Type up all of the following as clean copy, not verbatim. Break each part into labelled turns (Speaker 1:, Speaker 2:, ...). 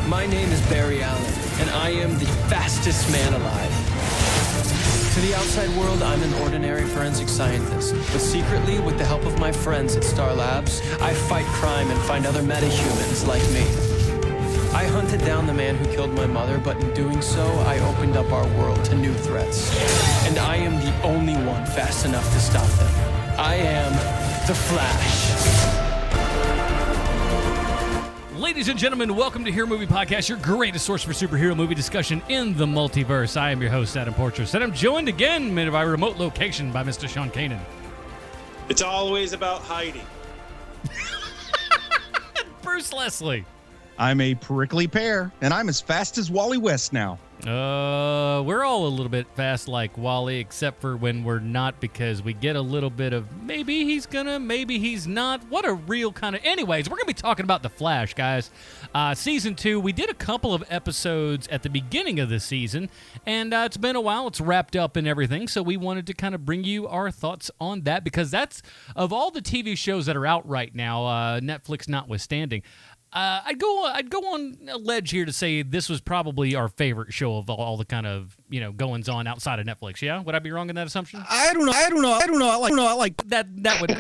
Speaker 1: My name is Barry Allen, and I am the fastest man alive. To the outside world, I'm an ordinary forensic scientist. But secretly, with the help of my friends at Star Labs, I fight crime and find other metahumans like me. I hunted down the man who killed my mother, but in doing so, I opened up our world to new threats. And I am the only one fast enough to stop them. I am the Flash.
Speaker 2: Ladies and gentlemen, welcome to Hero Movie Podcast, your greatest source for superhero movie discussion in the multiverse. I am your host, Adam Portrais, and I'm joined again by remote location by Mr. Sean Keenan.
Speaker 3: It's always about hiding.
Speaker 2: Bruce Leslie.
Speaker 4: I'm a prickly pear, and I'm as fast as Wally West now.
Speaker 2: We're all a little bit fast like Wally, except for when we're not, because we get a little bit of maybe he's gonna, maybe he's not. What a real kind of... Anyways, we're gonna be talking about The Flash, guys. Season 2, we did a couple of episodes at the beginning of the season, and it's been a while. It's wrapped up and everything, so we wanted to kind of bring you our thoughts on that, because that's, of all the TV shows that are out right now, Netflix notwithstanding, I'd go on a ledge here to say this was probably our favorite show of all the kind of, goings on outside of Netflix. Yeah, would I be wrong in that assumption?
Speaker 4: I don't know. I like
Speaker 2: that. That would.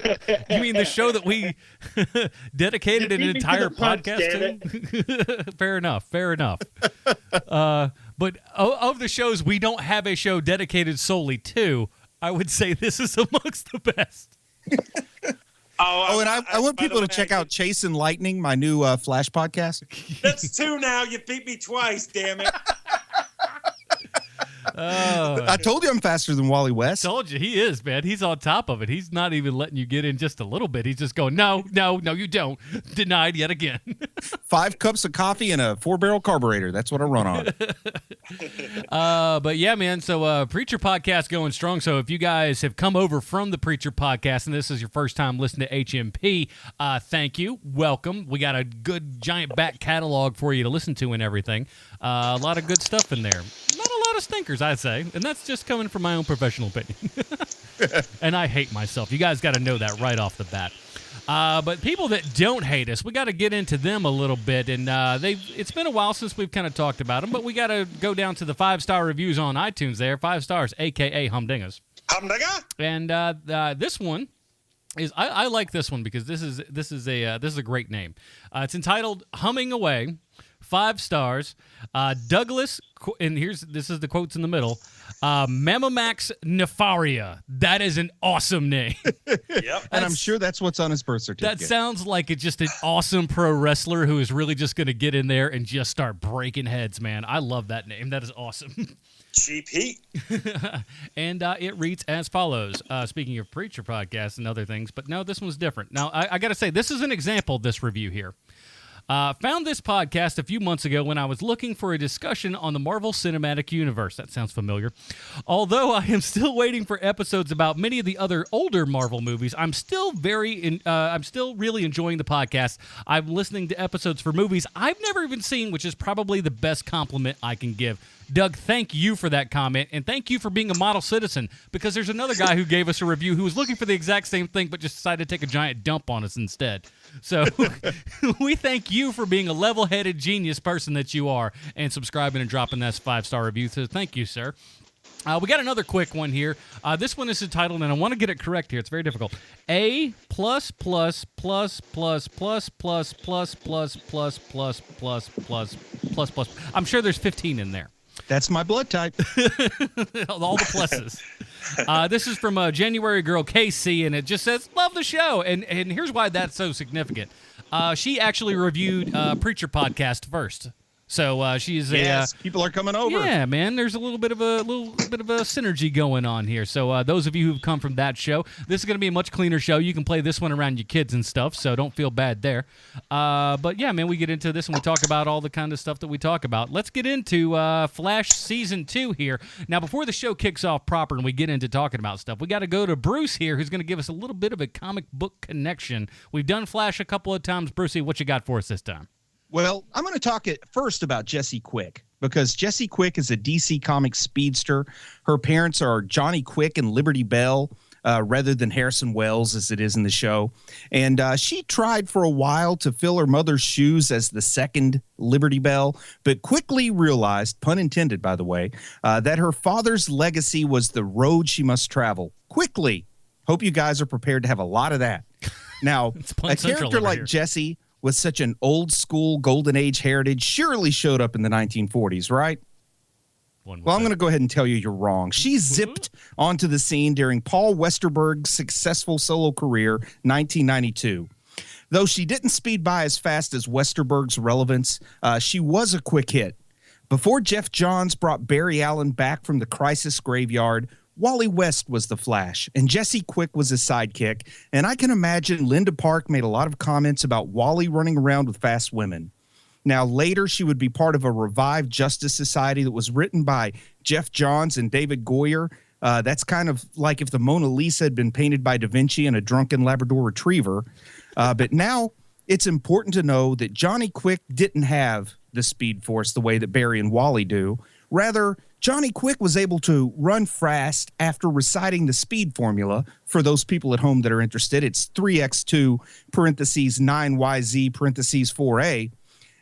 Speaker 2: You mean the show that we dedicated an entire podcast to? Fair enough. But of the shows we don't have a show dedicated solely to, I would say this is amongst the best.
Speaker 4: And I want people to check out Chase and Lightning, my new Flash podcast.
Speaker 3: That's 2 now. You beat me twice, damn it.
Speaker 4: I told you I'm faster than Wally West.
Speaker 2: Told you, he is, man. He's on top of it. He's not even letting you get in just a little bit. He's just going, no, you don't. Denied yet again.
Speaker 4: 5 cups of coffee and a 4-barrel carburetor. That's what I run on.
Speaker 2: But yeah, man, so Preacher Podcast going strong. So if you guys have come over from the Preacher Podcast and this is your first time listening to HMP, thank you. Welcome. We got a good giant back catalog for you to listen to and everything. A lot of good stuff in there. Not a lot of stinkers, I'd say. And that's just coming from my own professional opinion. And I hate myself. You guys got to know that right off the bat. But people that don't hate us, we got to get into them a little bit. And it's been a while since we've kind of talked about them, but we got to go down to the 5-star reviews on iTunes there. 5 stars, a.k.a. Humdingas.
Speaker 3: Humdinga?
Speaker 2: And this one is, I like this one because this is a great name. It's entitled Humming Away. 5 stars. Douglas, and this is the quotes in the middle. Mamamax Nefaria. That is an awesome name.
Speaker 3: Yep.
Speaker 4: And I'm sure that's what's on his birth certificate.
Speaker 2: That sounds like it's just an awesome pro wrestler who is really just going to get in there and just start breaking heads, man. I love that name. That is awesome.
Speaker 3: Cheap heat.
Speaker 2: And it reads as follows. Speaking of Preacher Podcasts and other things, but no, this one's different. Now, I got to say, this is an example of this review here. Found this podcast a few months ago when I was looking for a discussion on the Marvel Cinematic Universe. That sounds familiar. Although I am still waiting for episodes about many of the other older Marvel movies, I'm still really enjoying the podcast. I'm listening to episodes for movies I've never even seen, which is probably the best compliment I can give. Doug, thank you for that comment, and thank you for being a model citizen, because there's another guy who gave us a review who was looking for the exact same thing but just decided to take a giant dump on us instead. So we thank you for being a level-headed genius person that you are and subscribing and dropping that 5-star review. So thank you, sir. We got another quick one here. This one is entitled, and I want to get it correct here. It's very difficult. A plus plus plus plus plus plus plus plus plus plus plus plus plus. I'm sure there's 15 in there.
Speaker 4: That's my blood type.
Speaker 2: All the pluses. This is from January Girl KC, and it just says, love the show. And here's why that's so significant. She actually reviewed Preacher Podcast first. So she's
Speaker 4: people are coming over.
Speaker 2: Yeah, man. There's a little bit of a synergy going on here. So those of you who've come from that show, this is going to be a much cleaner show. You can play this one around your kids and stuff, so don't feel bad there. But yeah, man, we get into this and we talk about all the kind of stuff that we talk about. Let's get into Flash Season 2 here. Now, before the show kicks off proper and we get into talking about stuff, we got to go to Bruce here, who's going to give us a little bit of a comic book connection. We've done Flash a couple of times. Brucey, what you got for us this time?
Speaker 4: Well, I'm going to talk first about Jessie Quick, because Jessie Quick is a DC Comics speedster. Her parents are Johnny Quick and Liberty Bell. rather than Harrison Wells as it is in the show. And she tried for a while to fill her mother's shoes as the second Liberty Bell, but quickly realized, pun intended, by the way, that her father's legacy was the road she must travel. Quickly. Hope you guys are prepared to have a lot of that. Now, a character like Jesse with such an old school golden age heritage surely showed up in the 1940s, right? Well, I'm going to go ahead and tell you you're wrong. She zipped onto the scene during Paul Westerberg's successful solo career, 1992. Though she didn't speed by as fast as Westerberg's relevance, she was a quick hit. Before Jeff Johns brought Barry Allen back from the crisis graveyard, Wally West was the Flash, and Jesse Quick was his sidekick, and I can imagine Linda Park made a lot of comments about Wally running around with fast women. Now, later, she would be part of a revived Justice Society that was written by Jeff Johns and David Goyer. That's kind of like if the Mona Lisa had been painted by Da Vinci and a drunken Labrador Retriever. But now it's important to know that Johnny Quick didn't have the Speed Force the way that Barry and Wally do. Rather, Johnny Quick was able to run fast after reciting the speed formula. For those people at home that are interested, it's 3x2 parentheses 9yz parentheses 4a.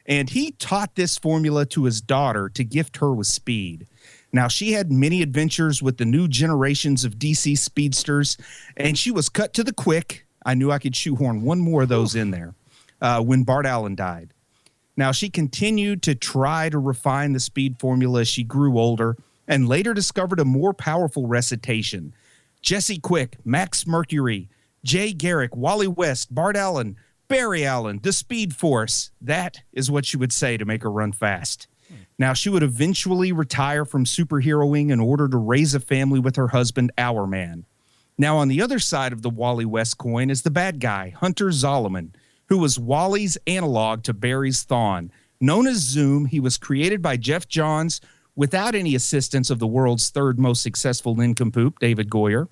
Speaker 4: And he taught this formula to his daughter to gift her with speed. Now, she had many adventures with the new generations of DC speedsters, and she was cut to the quick. I knew I could shoehorn one more of those in there when Bart Allen died. Now, she continued to try to refine the speed formula as she grew older and later discovered a more powerful recitation. Jesse Quick, Max Mercury, Jay Garrick, Wally West, Bart Allen, Barry Allen, the Speed Force. That is what she would say to make her run fast. Now, she would eventually retire from superheroing in order to raise a family with her husband, Hourman. Now, on the other side of the Wally West coin is the bad guy, Hunter Zolomon, who was Wally's analog to Barry's Thawne. Known as Zoom, he was created by Jeff Johns without any assistance of the world's third most successful nincompoop, David Goyer.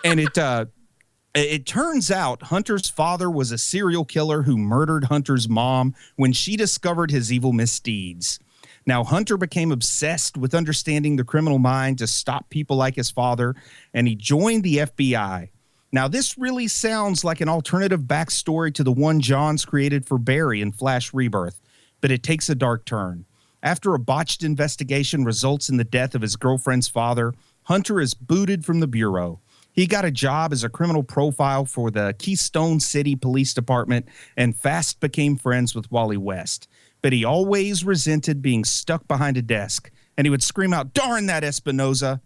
Speaker 4: And it turns out Hunter's father was a serial killer who murdered Hunter's mom when she discovered his evil misdeeds. Now, Hunter became obsessed with understanding the criminal mind to stop people like his father, and he joined the FBI. Now, this really sounds like an alternative backstory to the one Johns created for Barry in Flash Rebirth, but it takes a dark turn. After a botched investigation results in the death of his girlfriend's father, Hunter is booted from the bureau. He got a job as a criminal profile for the Keystone City Police Department and fast became friends with Wally West. But he always resented being stuck behind a desk, and he would scream out, "Darn that Espinoza!"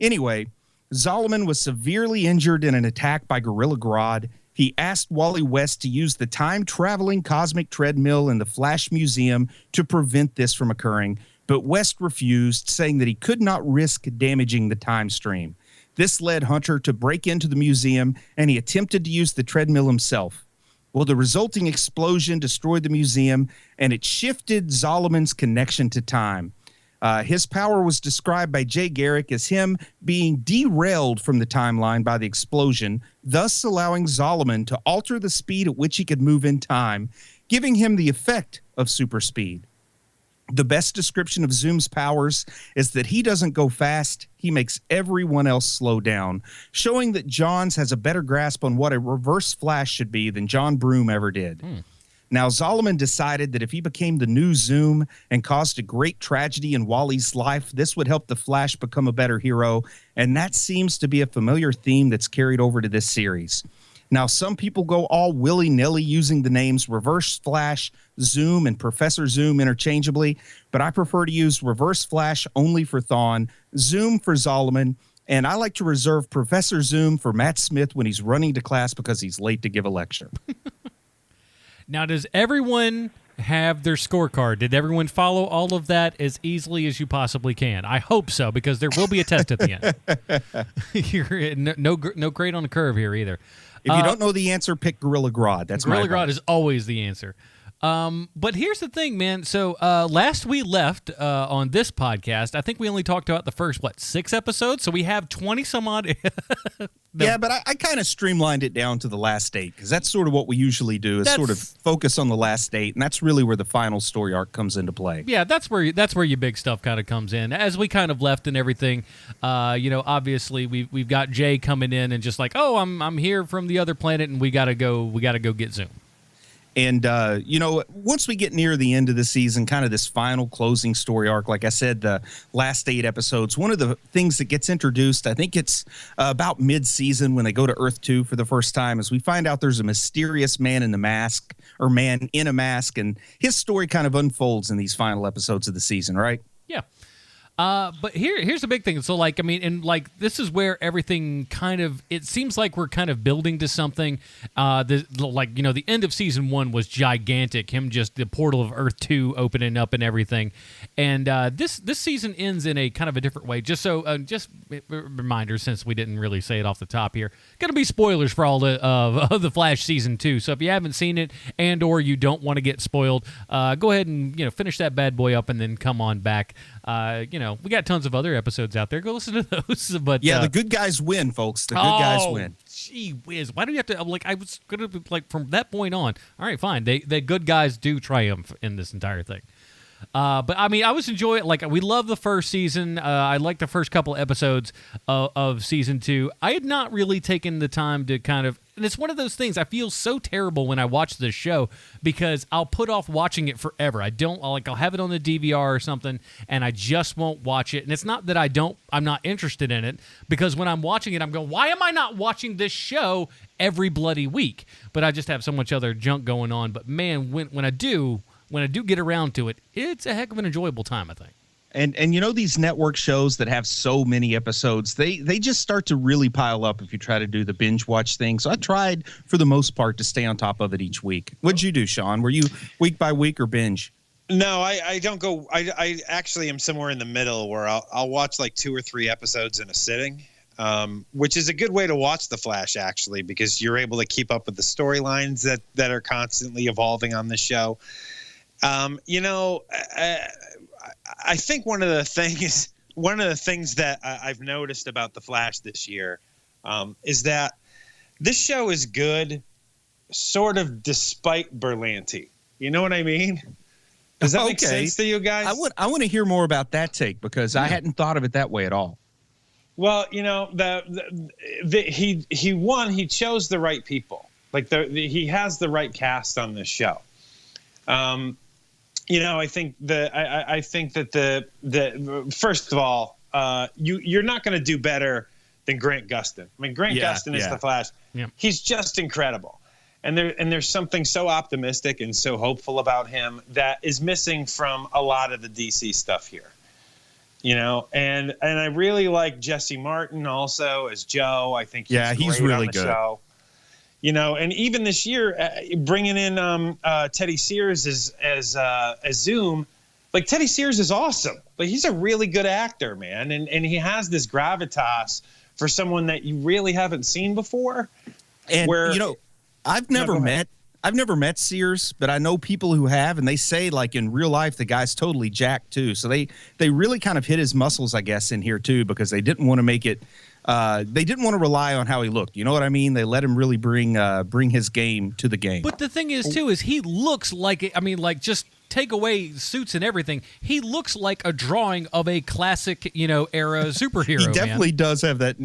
Speaker 4: Anyway, Zolomon was severely injured in an attack by Gorilla Grodd. He asked Wally West to use the time-traveling cosmic treadmill in the Flash Museum to prevent this from occurring, but West refused, saying that he could not risk damaging the time stream. This led Hunter to break into the museum, and he attempted to use the treadmill himself. Well, the resulting explosion destroyed the museum, and it shifted Zolomon's connection to time. His power was described by Jay Garrick as him being derailed from the timeline by the explosion, thus allowing Zolomon to alter the speed at which he could move in time, giving him the effect of super speed. The best description of Zoom's powers is that he doesn't go fast, he makes everyone else slow down, showing that Johns has a better grasp on what a reverse Flash should be than John Broome ever did. Now, Zolomon decided that if he became the new Zoom and caused a great tragedy in Wally's life, this would help the Flash become a better hero, and that seems to be a familiar theme that's carried over to this series. Now, some people go all willy-nilly using the names Reverse Flash, Zoom, and Professor Zoom interchangeably, but I prefer to use Reverse Flash only for Thawne, Zoom for Zolomon, and I like to reserve Professor Zoom for Matt Smith when he's running to class because he's late to give a lecture.
Speaker 2: Now, does everyone have their scorecard? Did everyone follow all of that as easily as you possibly can? I hope so, because there will be a test at the end. You're no grade on the curve here either.
Speaker 4: If you don't know the answer, pick Gorilla Grodd. That's
Speaker 2: Gorilla
Speaker 4: my
Speaker 2: Grodd is always the answer. But here's the thing, man. So last we left on this podcast, I think we only talked about the first, 6 episodes? So we have 20 some odd.
Speaker 4: Yeah, but I kind of streamlined it down to the last 8 because that's sort of what we usually do is sort of focus on the last 8, and that's really where the final story arc comes into play.
Speaker 2: Yeah, that's where your big stuff kind of comes in. As we kind of left and everything, obviously we've got Jay coming in and just like, oh, I'm here from the other planet, and we gotta go get Zoom.
Speaker 4: And, once we get near the end of the season, kind of this final closing story arc, like I said, the last 8 episodes, one of the things that gets introduced, I think it's about mid-season when they go to Earth 2 for the first time, is we find out there's a mysterious man in a mask, and his story kind of unfolds in these final episodes of the season, right?
Speaker 2: Yeah. But here's the big thing. So, this is where everything kind of, it seems like we're kind of building to something. The end of season 1 was gigantic. Him just the portal of Earth 2 opening up and everything. And this season ends in a kind of a different way. Just so, just a reminder, since we didn't really say it off the top here, going to be spoilers for all of the Flash season 2. So if you haven't seen it and or you don't want to get spoiled, go ahead and finish that bad boy up and then come on back. We got tons of other episodes out there. Go listen to those. But
Speaker 4: yeah, the good guys win, folks. The good guys win.
Speaker 2: Gee whiz! Why do you have to? I was gonna from that point on. All right, fine. The good guys do triumph in this entire thing. But I mean, I was enjoying it. We love the first season. I liked the first couple episodes of season 2. I had not really taken the time to kind of, and it's one of those things. I feel so terrible when I watch this show because I'll put off watching it forever. I'll have it on the DVR or something, and I just won't watch it. And it's not that I'm not interested in it, because when I'm watching it, I'm going, why am I not watching this show every bloody week? But I just have so much other junk going on. But man, when I do get around to it, it's a heck of an enjoyable time, I think.
Speaker 4: And these network shows that have so many episodes, they just start to really pile up if you try to do the binge watch thing. So I tried, for the most part, to stay on top of it each week. What'd you do, Sean? Were you week by week or binge?
Speaker 3: No, I don't go. I actually am somewhere in the middle where I'll watch 2 or 3 episodes in a sitting, which is a good way to watch The Flash, actually, because you're able to keep up with the storylines that are constantly evolving on the show. I think one of the things that I've noticed about The Flash this year is that this show is good, sort of despite Berlanti. You know what I mean? Does that make sense to you guys?
Speaker 4: I want to hear more about that take, because I hadn't thought of it that way at all.
Speaker 3: Well, he chose the right people. He has the right cast on this show. I think that the first of all, you're not going to do better than Grant Gustin. I mean, Grant Gustin is the Flash. Yeah. He's just incredible, and there's something so optimistic and so hopeful about him that is missing from a lot of the DC stuff here. And I really like Jesse Martin also as Joe. I think he's really good. Show. And even this year, bringing in Teddy Sears as Zoom, Teddy Sears is awesome. He's a really good actor, man, and he has this gravitas for someone that you really haven't seen before.
Speaker 4: And I've never met Sears, but I know people who have, and they say in real life the guy's totally jacked too. So they really kind of hit his muscles, I guess, in here too, because they didn't want to make it. They didn't want to rely on how he looked. You know what I mean? They let him really bring his game to the game.
Speaker 2: But the thing is, too, is he looks just take away suits and everything. He looks like a drawing of a classic, era superhero.
Speaker 4: He definitely does have that.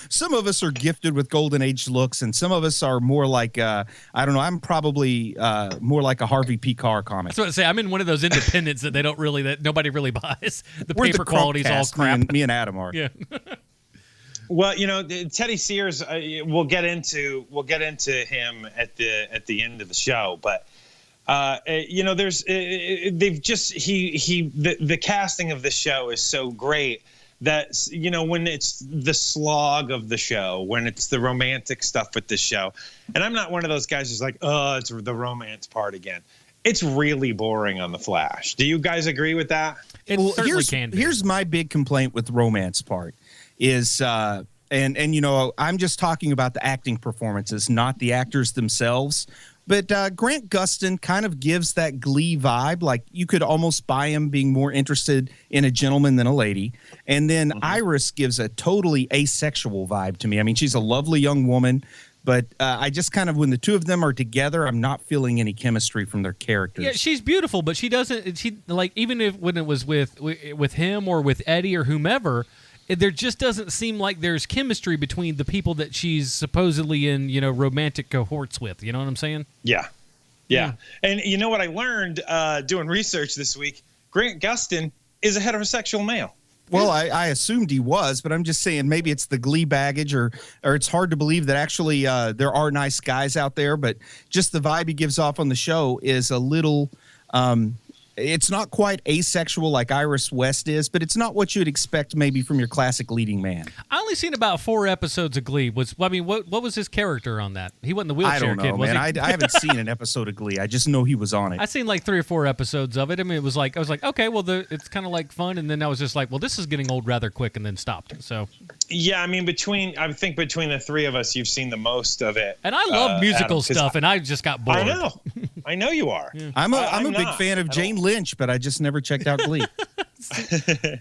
Speaker 4: Some of us are gifted with golden age looks, and some of us are more like, I don't know, I'm probably more like a Harvey P. Carr comic.
Speaker 2: That's what I say. I'm in one of those independents that nobody really buys. We're paper quality's all crap.
Speaker 4: Me and Adam are.
Speaker 2: Yeah.
Speaker 3: Well, Teddy Sears, we'll get into him at the end of the show, but there's the casting of the show is so great that when it's the slog of the show, when it's the romantic stuff with the show, and I'm not one of those guys who's like, oh, it's the romance part again. It's really boring on The Flash. Do you guys agree with that?
Speaker 2: It certainly can be.
Speaker 4: Here's my big complaint with the romance part. Is and I'm just talking about the acting performances, not the actors themselves. But Grant Gustin kind of gives that Glee vibe. Like you could almost buy him being more interested in a gentleman than a lady. And then Iris gives a totally asexual vibe to me. I mean, she's a lovely young woman, but I just kind of, when the two of them are together, I'm not feeling any chemistry from their characters.
Speaker 2: Yeah, she's beautiful, but she doesn't. She like even if when it was with him or with Eddie or whomever. There just doesn't seem like there's chemistry between the people that she's supposedly in, romantic cohorts with. You know what I'm saying?
Speaker 3: Yeah. And you know what I learned doing research this week? Grant Gustin is a heterosexual male.
Speaker 4: Well, I assumed he was, but I'm just saying maybe it's the Glee baggage or it's hard to believe that actually there are nice guys out there, but just the vibe he gives off on the show is a little it's not quite asexual like Iris West is, but it's not what you'd expect maybe from your classic leading man.
Speaker 2: I only seen about 4 episodes of Glee. What was his character on that? He wasn't the wheelchair
Speaker 4: kid. I don't know,
Speaker 2: kid, was
Speaker 4: man.
Speaker 2: he?
Speaker 4: I haven't seen an episode of Glee. I just know he was on it.
Speaker 2: I seen like 3 or 4 episodes of it. I mean, I was like, okay, well, it's kind of like fun, and then I was just like, well, this is getting old rather quick, and then stopped. So.
Speaker 3: Yeah, I mean, I think between the 3 of us, you've seen the most of it.
Speaker 2: And I love musical stuff, and I just got bored.
Speaker 3: I know you are.
Speaker 2: Yeah.
Speaker 4: I'm a big fan of Jane Lynch, but I just never checked out Glee.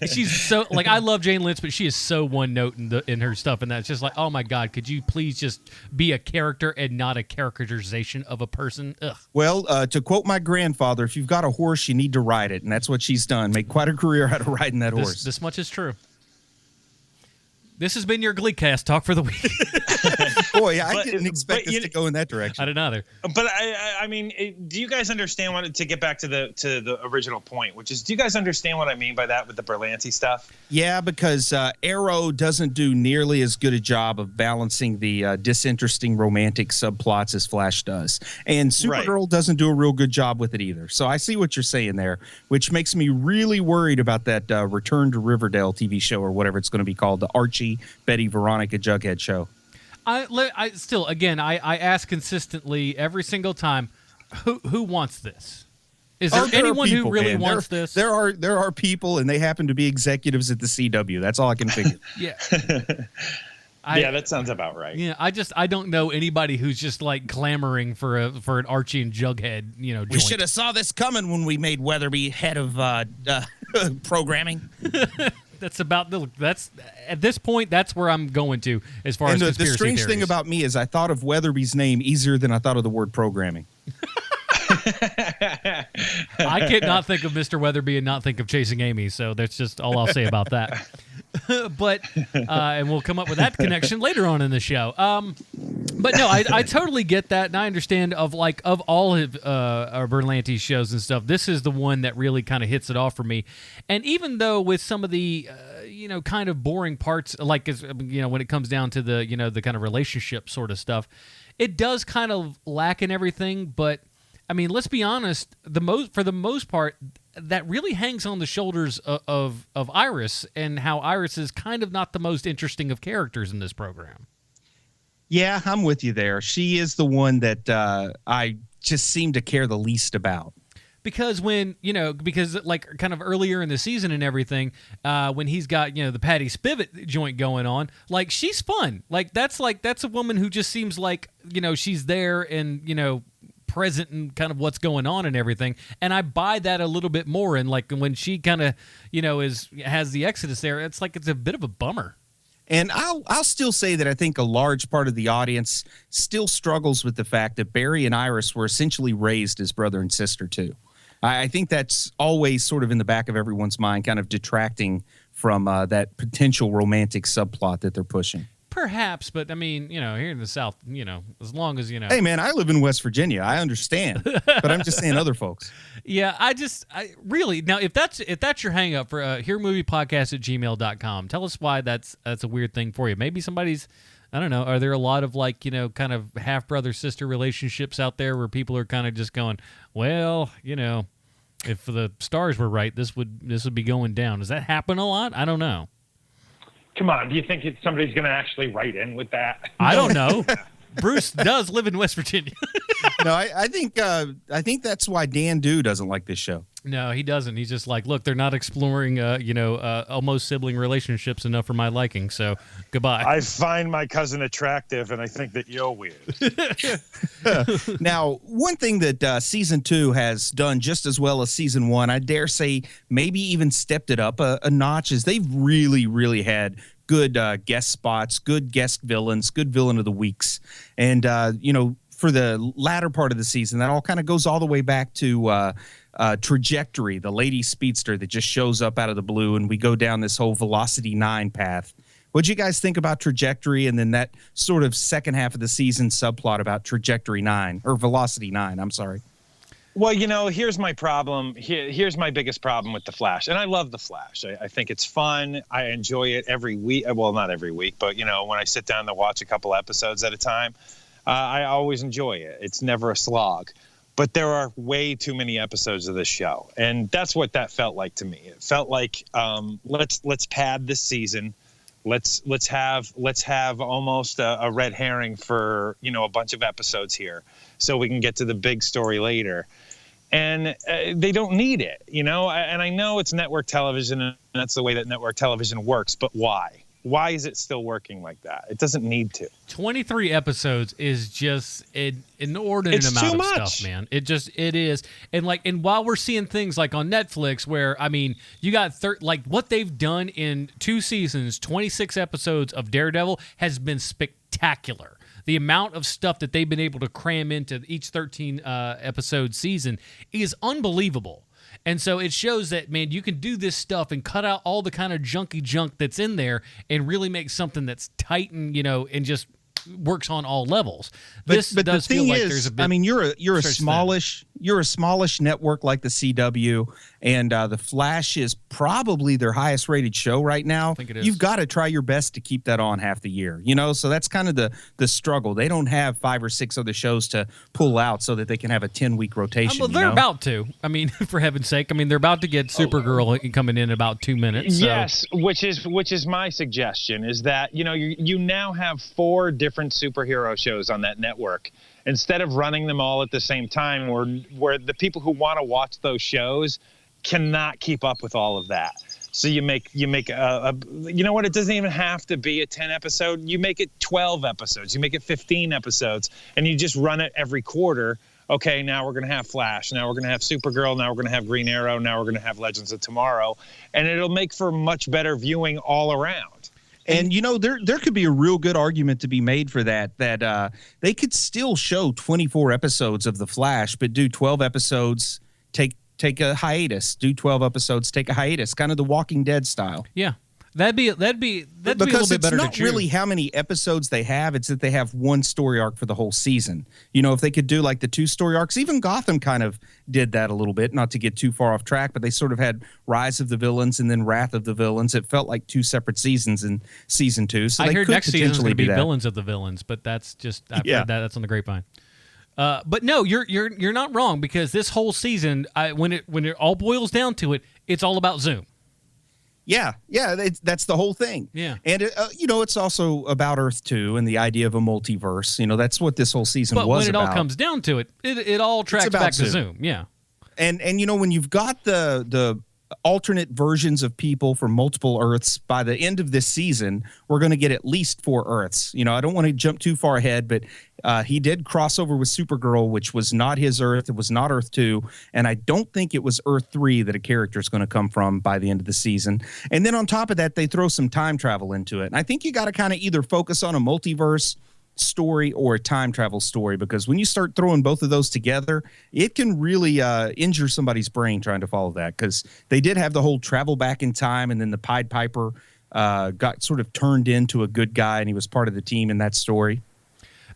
Speaker 2: She's so I love Jane Lynch, but she is so one note in her stuff, and that's just like, oh my God, could you please just be a character and not a characterization of a person? Ugh.
Speaker 4: Well, to quote my grandfather, if you've got a horse, you need to ride it, and that's what she's done. Made quite a career out of riding that horse.
Speaker 2: This much is true. This has been your Gleecast talk for the week.
Speaker 4: Boy, I didn't expect this to go in that direction.
Speaker 2: I didn't either.
Speaker 3: But I mean, do you guys understand to get back to the original point, which is, do you guys understand what I mean by that with the Berlanti stuff?
Speaker 4: Yeah, because Arrow doesn't do nearly as good a job of balancing the disinteresting romantic subplots as Flash does. And Supergirl doesn't do a real good job with it either. So I see what you're saying there, which makes me really worried about that Return to Riverdale TV show or whatever it's going to be called, the Archie, Betty, Veronica, Jughead show.
Speaker 2: I still, again, I ask consistently every single time, who wants this? Is there anyone who really wants this? There
Speaker 4: are people, and they happen to be executives at the CW. That's all I can figure.
Speaker 2: Yeah.
Speaker 3: Yeah, that sounds about right.
Speaker 2: Yeah, I don't know anybody who's just like clamoring for an Archie and Jughead, joint.
Speaker 4: We should have saw this coming when we made Weatherby head of programming.
Speaker 2: That's at this point, that's where I'm going to as far as conspiracy
Speaker 4: the strange
Speaker 2: theories.
Speaker 4: thing about me is I thought of Weatherby's name easier than I thought of the word programming.
Speaker 2: I can't not think of Mr. Weatherby and not think of Chasing Amy, so that's just all I'll say about that. But and we'll come up with that connection later on in the show. But no, I totally get that, and I understand of all of Berlanti's shows and stuff. This is the one that really kind of hits it off for me. And even though with some of the kind of boring parts, when it comes down to the kind of relationship sort of stuff, it does kind of lack in everything. But I mean, let's be honest, for the most part, that really hangs on the shoulders of Iris, and how Iris is kind of not the most interesting of characters in this program.
Speaker 4: Yeah, I'm with you there. She is the one that I just seem to care the least about.
Speaker 2: Because because kind of earlier in the season and everything, when he's got, the Patty Spivot joint going on, she's fun. That's a woman who just seems like, she's there and, present and kind of what's going on and everything. And I buy that a little bit more. And when she kind of, has the Exodus there, it's a bit of a bummer.
Speaker 4: And I'll still say that I think a large part of the audience still struggles with the fact that Barry and Iris were essentially raised as brother and sister too. I think that's always sort of in the back of everyone's mind, kind of detracting from that potential romantic subplot that they're pushing.
Speaker 2: Perhaps, but I mean, here in the South, as long as
Speaker 4: Hey, man, I live in West Virginia. I understand, but I'm just saying other folks.
Speaker 2: Yeah, I really now if that's your hang up for hearmoviepodcast@gmail.com, tell us why that's a weird thing for you. Maybe somebody's, I don't know. Are there a lot of kind of half brother sister relationships out there where people are kind of just going, well, if the stars were right, this would be going down. Does that happen a lot? I don't know.
Speaker 5: Come on, do you think somebody's going to actually write in with that?
Speaker 2: I don't know. Bruce does live in West Virginia.
Speaker 4: No, I think that's why Dan Dew doesn't like this show.
Speaker 2: No, he doesn't. He's just like, look, they're not exploring, almost sibling relationships enough for my liking. So goodbye.
Speaker 5: I find my cousin attractive, and I think that you're weird.
Speaker 4: Now, one thing that season 2 has done just as well as season 1, I dare say maybe even stepped it up a notch, is they've really, really had good guest spots, good guest villains, good villain of the weeks. And, for the latter part of the season, that all kind of goes all the way back to Trajectory, the lady speedster that just shows up out of the blue, and we go down this whole Velocity 9 path. What'd you guys think about Trajectory, and then that sort of second half of the season subplot about Trajectory 9, or Velocity 9, I'm sorry?
Speaker 3: Well, here's my problem. Here's my biggest problem with The Flash. And I love The Flash. I think it's fun. I enjoy it every week. Well, not every week, but, when I sit down to watch a couple episodes at a time, I always enjoy it. It's never a slog. But there are way too many episodes of this show. And that's what that felt like to me. It felt like let's pad this season. Let's have almost a red herring for, a bunch of episodes here so we can get to the big story later. And they don't need it, and I know it's network television and that's the way that network television works, but why? Why is it still working like that? It doesn't need to.
Speaker 2: 23 episodes is just an inordinate amount of stuff, man. It is. And while we're seeing things like on Netflix where, you got what they've done in 2 seasons, 26 episodes of Daredevil has been spectacular. The amount of stuff that they've been able to cram into each 13 episode season is unbelievable. And so it shows that, man, you can do this stuff and cut out all the kind of junky junk that's in there and really make something that's tight and, and just works on all levels.
Speaker 4: But the thing is, you're a smallish network like the CW, and The Flash is probably their highest rated show right now.
Speaker 2: I think it is.
Speaker 4: You've got to try your best to keep that on half the year, so that's kind of the struggle. They don't have 5 or 6 other shows to pull out so that they can have a 10-week rotation.
Speaker 2: Well, they're about to. For heaven's sake. They're about to get Supergirl coming in about 2 minutes. So.
Speaker 3: Yes, which is my suggestion is that, you now have 4 different superhero shows on that network. Instead of running them all at the same time, where the people who want to watch those shows cannot keep up with all of that. So you make it doesn't even have to be a 10 episode. You make it 12 episodes. You make it 15 episodes, and you just run it every quarter. Okay, now we're going to have Flash. Now we're going to have Supergirl. Now we're going to have Green Arrow. Now we're going to have Legends of Tomorrow. And it'll make for much better viewing all around.
Speaker 4: And, there could be a real good argument to be made for that they could still show 24 episodes of The Flash, but do 12 episodes, take a hiatus, do 12 episodes, take a hiatus, kind of the Walking Dead style.
Speaker 2: Yeah. That'd be a little bit better to choose.
Speaker 4: Because it's not really how many episodes they have, it's that they have one story arc for the whole season. If they could do like the 2 story arcs, even Gotham kind of did that a little bit, not to get too far off track, but they sort of had Rise of the Villains and then Wrath of the Villains. It felt like 2 separate seasons in season 2. So
Speaker 2: I heard next season is going to be
Speaker 4: that.
Speaker 2: Villains of the Villains, but that's just, I've heard that's on the grapevine. But no, you're not wrong, because this whole season, when it all boils down to it, it's all about Zoom.
Speaker 4: Yeah, that's the whole thing.
Speaker 2: Yeah.
Speaker 4: And, it's also about Earth 2 and the idea of a multiverse. That's what this whole season was about.
Speaker 2: But when it all comes down to it, it all tracks back to Zoom. Yeah.
Speaker 4: And when you've got the alternate versions of people from multiple Earths, by the end of this season, we're going to get at least 4 Earths. I don't want to jump too far ahead, but he did cross over with Supergirl, which was not his Earth. It was not Earth 2. And I don't think it was Earth 3 that a character is going to come from by the end of the season. And then on top of that, they throw some time travel into it. And I think you got to kind of either focus on a multiverse story or a time travel story, because when you start throwing both of those together, it can really injure somebody's brain trying to follow that, because they did have the whole travel back in time, and then the Pied Piper got sort of turned into a good guy, and he was part of the team in that story.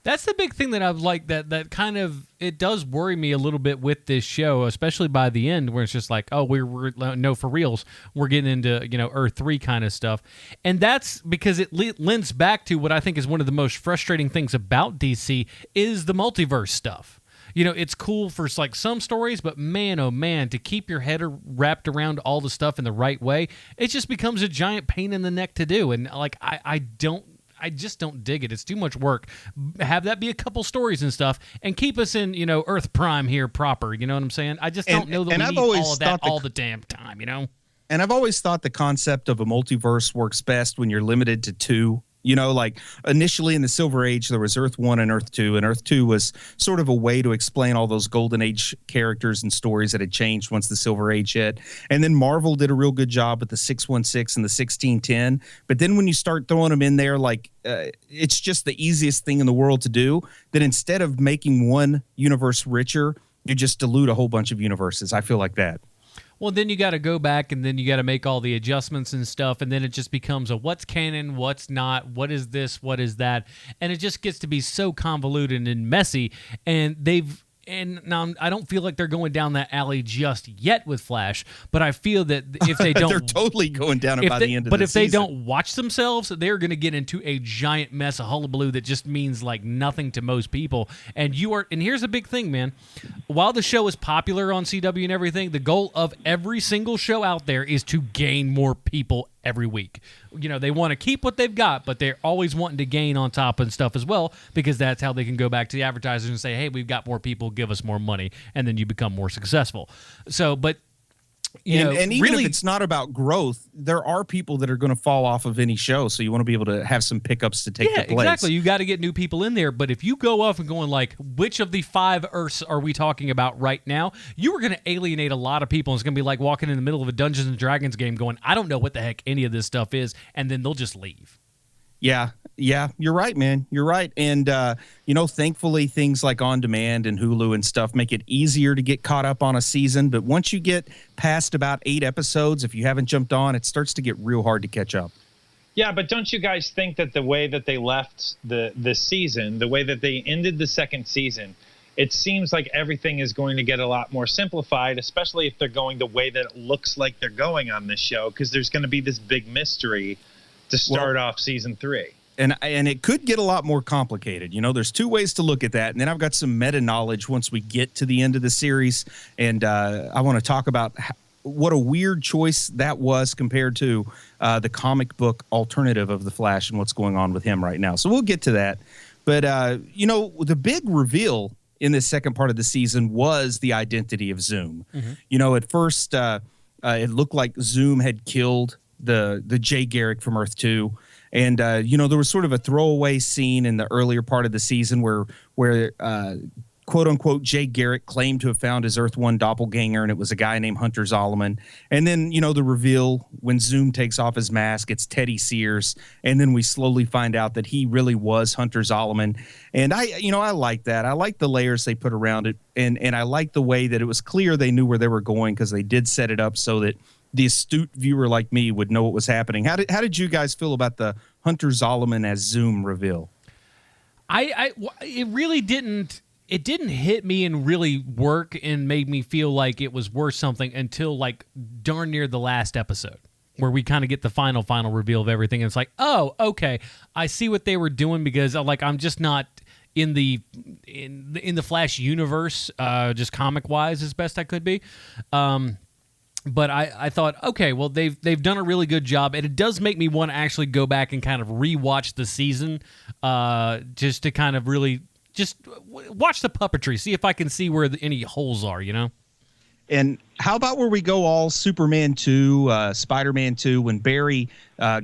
Speaker 2: That's the big thing that I've liked, that kind of, it does worry me a little bit with this show, especially by the end, where it's just like, oh, we're no, for reals, we're getting into, Earth 3 kind of stuff. And that's because it lends back to what I think is one of the most frustrating things about DC is the multiverse stuff. It's cool for like some stories, but man, oh man, to keep your head wrapped around all the stuff in the right way, it just becomes a giant pain in the neck to do. And like, I just don't dig it. It's too much work. Have that be a couple stories and stuff, and keep us in, Earth Prime here proper. You know what I'm saying? I just don't know that we need all of that all the damn time,
Speaker 4: And I've always thought the concept of a multiverse works best when you're limited to two. Like initially in the Silver Age, there was Earth 1 and Earth 2, and Earth 2 was sort of a way to explain all those Golden Age characters and stories that had changed once the Silver Age hit. And then Marvel did a real good job with the 616 and the 1610. But then when you start throwing them in there, it's just the easiest thing in the world to do, then instead of making one universe richer, you just dilute a whole bunch of universes. I feel like that.
Speaker 2: Well, then you got to go back and then you got to make all the adjustments and stuff, and then it just becomes a what's canon, what's not, what is this, what is that, and it just gets to be so convoluted and messy. And now I don't feel like they're going down that alley just yet with Flash, but I feel that if they don't,
Speaker 4: they're totally going down it by the end of the season.
Speaker 2: But if they don't watch themselves, they're going to get into a giant mess of hullabaloo that just means like nothing to most people. And here's a big thing, man. While the show is popular on CW and everything, the goal of every single show out there is to gain more people every week. They want to keep what they've got, but they're always wanting to gain on top and stuff as well, because that's how they can go back to the advertisers and say, hey, we've got more people, give us more money, and then you become more successful. So, but
Speaker 4: and even if it's not about growth, there are people that are going to fall off of any show, so you want to be able to have some pickups to take the place. Yeah,
Speaker 2: exactly. You got to get new people in there, but if you go off and going like, which of the 5 Earths are we talking about right now, you are going to alienate a lot of people, and it's going to be like walking in the middle of a Dungeons & Dragons game going, I don't know what the heck any of this stuff is, and then they'll just leave.
Speaker 4: Yeah, you're right, man. You're right. And, thankfully things like On Demand and Hulu and stuff make it easier to get caught up on a season. But once you get past about 8 episodes, if you haven't jumped on, it starts to get real hard to catch up.
Speaker 3: Yeah, but don't you guys think that the way that they left the season, the way that they ended the second season, it seems like everything is going to get a lot more simplified, especially if they're going the way that it looks like they're going on this show, because there's going to be this big mystery to start off season 3.
Speaker 4: And it could get a lot more complicated. There's 2 ways to look at that. And then I've got some meta knowledge once we get to the end of the series. And I want to talk about what a weird choice that was compared to the comic book alternative of The Flash and what's going on with him right now. So we'll get to that. But, the big reveal in this second part of the season was the identity of Zoom. Mm-hmm. At first, it looked like Zoom had killed the Jay Garrick from Earth 2. And, there was sort of a throwaway scene in the earlier part of the season where quote unquote, Jay Garrick claimed to have found his Earth 1 doppelganger, and it was a guy named Hunter Zolomon. And then, the reveal when Zoom takes off his mask, it's Teddy Sears. And then we slowly find out that he really was Hunter Zolomon. And I like that. I like the layers they put around it. And I like the way that it was clear they knew where they were going, because they did set it up so that the astute viewer like me would know what was happening. How did you guys feel about the Hunter Zolomon as Zoom reveal?
Speaker 2: It really didn't. It didn't hit me and really work and made me feel like it was worth something until like darn near the last episode, where we kind of get the final reveal of everything. And it's like, oh, okay, I see what they were doing, because I'm just not in the Flash universe, just comic wise as best I could be. But I thought, okay, well, they've done a really good job, and it does make me want to actually go back and kind of rewatch the season, just to kind of really just watch the puppetry, see if I can see where any holes are,
Speaker 4: And how about where we go all Superman 2, Spider-Man 2, when Barry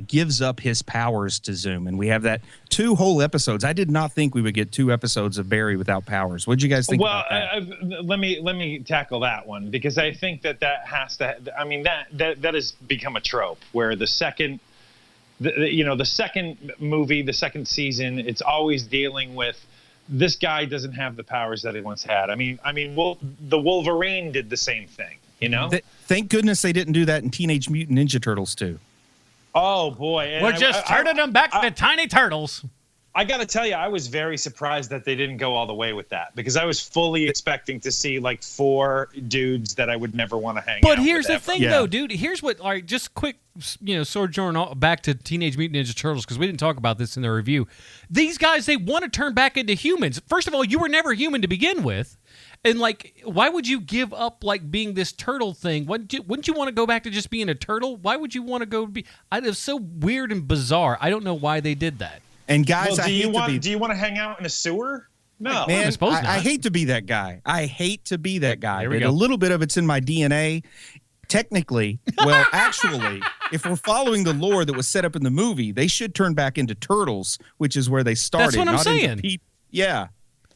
Speaker 4: gives up his powers to Zoom, and we have that 2 whole episodes. I did not think we would get 2 episodes of Barry without powers. What did you guys think about that?
Speaker 3: Let me tackle that one, because I think that has to. I mean, that has become a trope where the second movie, the second season, it's always dealing with, this guy doesn't have the powers that he once had. I mean, the Wolverine did the same thing,
Speaker 4: Thank goodness they didn't do that in Teenage Mutant Ninja Turtles too.
Speaker 3: Oh boy,
Speaker 2: we're just turning them back to tiny turtles.
Speaker 3: I got to tell you, I was very surprised that they didn't go all the way with that, because I was fully expecting to see like 4 dudes that I would never want to hang out with.
Speaker 2: But here's the thing, though, dude. Here's what, just quick, sojourn back to Teenage Mutant Ninja Turtles, because we didn't talk about this in the review. These guys, they want to turn back into humans. First of all, you were never human to begin with. And, why would you give up, being this turtle thing? Wouldn't you want to go back to just being a turtle? Why would you want to go be... It was so weird and bizarre. I don't know why they did that.
Speaker 4: And guys,
Speaker 3: do you want to hang out in a sewer? No,
Speaker 4: man, I hate to be that guy.
Speaker 2: There we
Speaker 4: but
Speaker 2: go.
Speaker 4: a little bit of it's in my DNA. Technically, well, actually, if we're following the lore that was set up in the movie, they should turn back into turtles, which is where they started.
Speaker 2: That's what I'm
Speaker 4: not into
Speaker 2: saying.
Speaker 4: Yeah.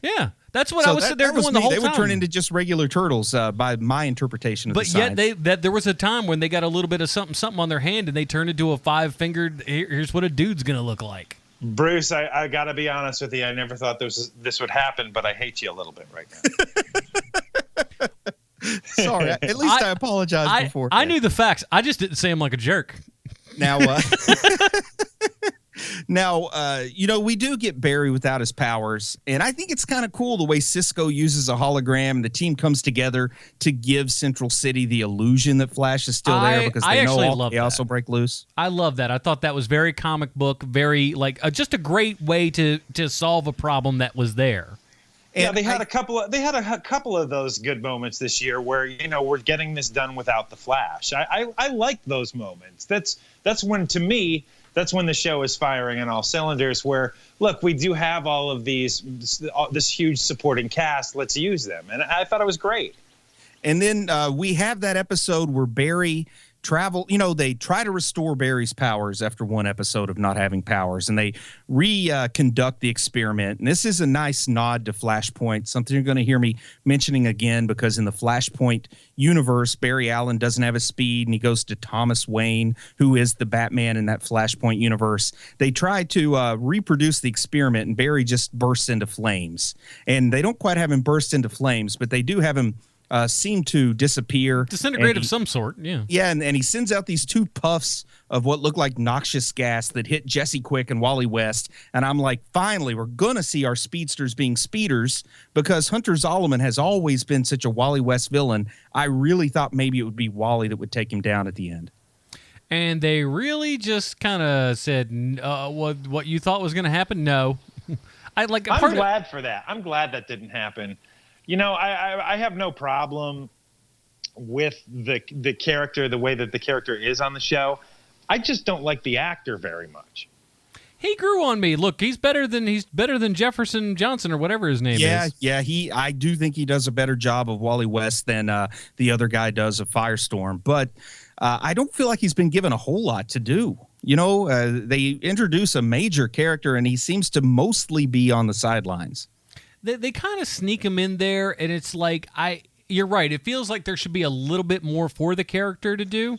Speaker 2: Yeah, that's what I was sitting there going
Speaker 4: me.
Speaker 2: the whole
Speaker 4: They
Speaker 2: time.
Speaker 4: would turn into just regular turtles by my interpretation of the science.
Speaker 2: But yet there was a time when they got a little bit of something on their hand and they turned into a 5-fingered, here's what a dude's going to look like.
Speaker 3: Bruce, I got to be honest with you. I never thought this would happen, but I hate you a little bit right now.
Speaker 4: Sorry, at least I apologized before.
Speaker 2: I knew the facts. I just didn't say him like a jerk.
Speaker 4: Now, we do get Barry without his powers, and I think it's kind of cool the way Cisco uses a hologram and the team comes together to give Central City the illusion that Flash is still there because they know all chaos will break loose.
Speaker 2: I love that. I thought that was very comic book, very just a great way to solve a problem that was there.
Speaker 3: And they had a couple of those good moments this year where we're getting this done without the Flash. I like those moments. That's when, to me, that's when the show is firing on all cylinders. Where look, we do have all of this huge supporting cast. Let's use them, and I thought it was great.
Speaker 4: And then we have that episode where Barry they try to restore Barry's powers after one episode of not having powers, and they conduct the experiment. And this is a nice nod to Flashpoint, something you're going to hear me mentioning again, because in the Flashpoint universe, Barry Allen doesn't have a speed, and he goes to Thomas Wayne, who is the Batman in that Flashpoint universe. They try to reproduce the experiment, and Barry just bursts into flames. And they don't quite have him burst into flames, but they do have him seem to disappear.
Speaker 2: Disintegrate of some sort, yeah.
Speaker 4: Yeah, and he sends out these 2 puffs of what look like noxious gas that hit Jesse Quick and Wally West. And I'm like, finally, we're going to see our speedsters being speeders, because Hunter Zolomon has always been such a Wally West villain. I really thought maybe it would be Wally that would take him down at the end.
Speaker 2: And they really just kind of said, what you thought was going to happen? No. I'm
Speaker 3: glad for that. I'm glad that didn't happen. I have no problem with the character, the way that the character is on the show. I just don't like the actor very much.
Speaker 2: He grew on me. Look, he's better than Jefferson Johnson or whatever his name is.
Speaker 4: Yeah. I do think he does a better job of Wally West than the other guy does of Firestorm. But I don't feel like he's been given a whole lot to do. They introduce a major character, and he seems to mostly be on the sidelines.
Speaker 2: They kind of sneak him in there, and it's like, you're right. It feels like there should be a little bit more for the character to do.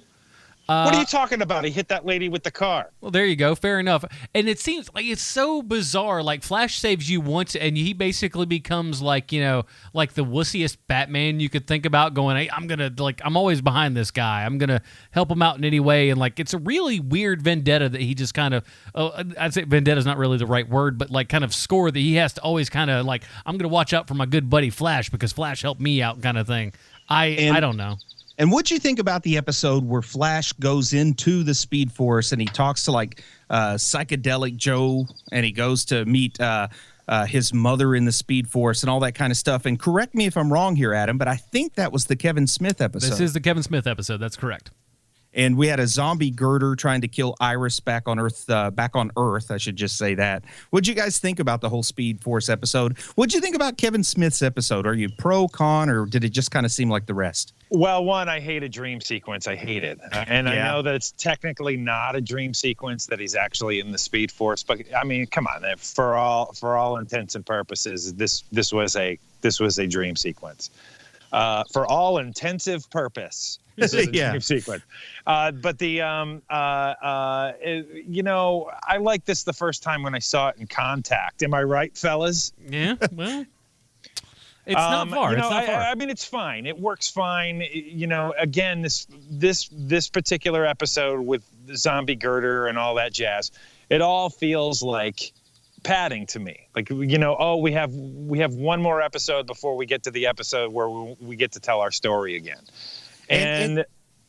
Speaker 3: What are you talking about? He hit that lady with the car.
Speaker 2: Well, there you go. Fair enough. And it seems like it's so bizarre. Like, Flash saves you once, and he basically becomes like the wussiest Batman you could think about, going, hey, I'm always behind this guy. I'm going to help him out in any way. And, it's a really weird vendetta that he just kind of, I'd say vendetta's not really the right word, but, kind of score that he has to always kind of, I'm going to watch out for my good buddy Flash because Flash helped me out kind of thing. I don't know.
Speaker 4: And what'd you think about the episode where Flash goes into the Speed Force and he talks to psychedelic Joe, and he goes to meet his mother in the Speed Force and all that kind of stuff? And correct me if I'm wrong here, Adam, but I think that was the Kevin Smith episode.
Speaker 2: This is the Kevin Smith episode. That's correct.
Speaker 4: And we had a zombie girder trying to kill Iris back on Earth. I should just say that. What'd you guys think about the whole Speed Force episode? What'd you think about Kevin Smith's episode? Are you pro, con, or did it just kind of seem like the rest?
Speaker 3: Well, one, I hate a dream sequence. I hate it. And I know that it's technically not a dream sequence, that he's actually in the Speed Force. But, I mean, come on. For all intents and purposes, this was a dream sequence. For all intensive purpose. This is a dream sequence. But I liked this the first time when I saw it in Contact. Am I right, fellas?
Speaker 2: Yeah, well, it's not far.
Speaker 3: I mean, it's fine. It works fine. Again, this particular episode with the zombie girder and all that jazz, it all feels like padding to me. We have one more episode before we get to the episode where we get to tell our story again. And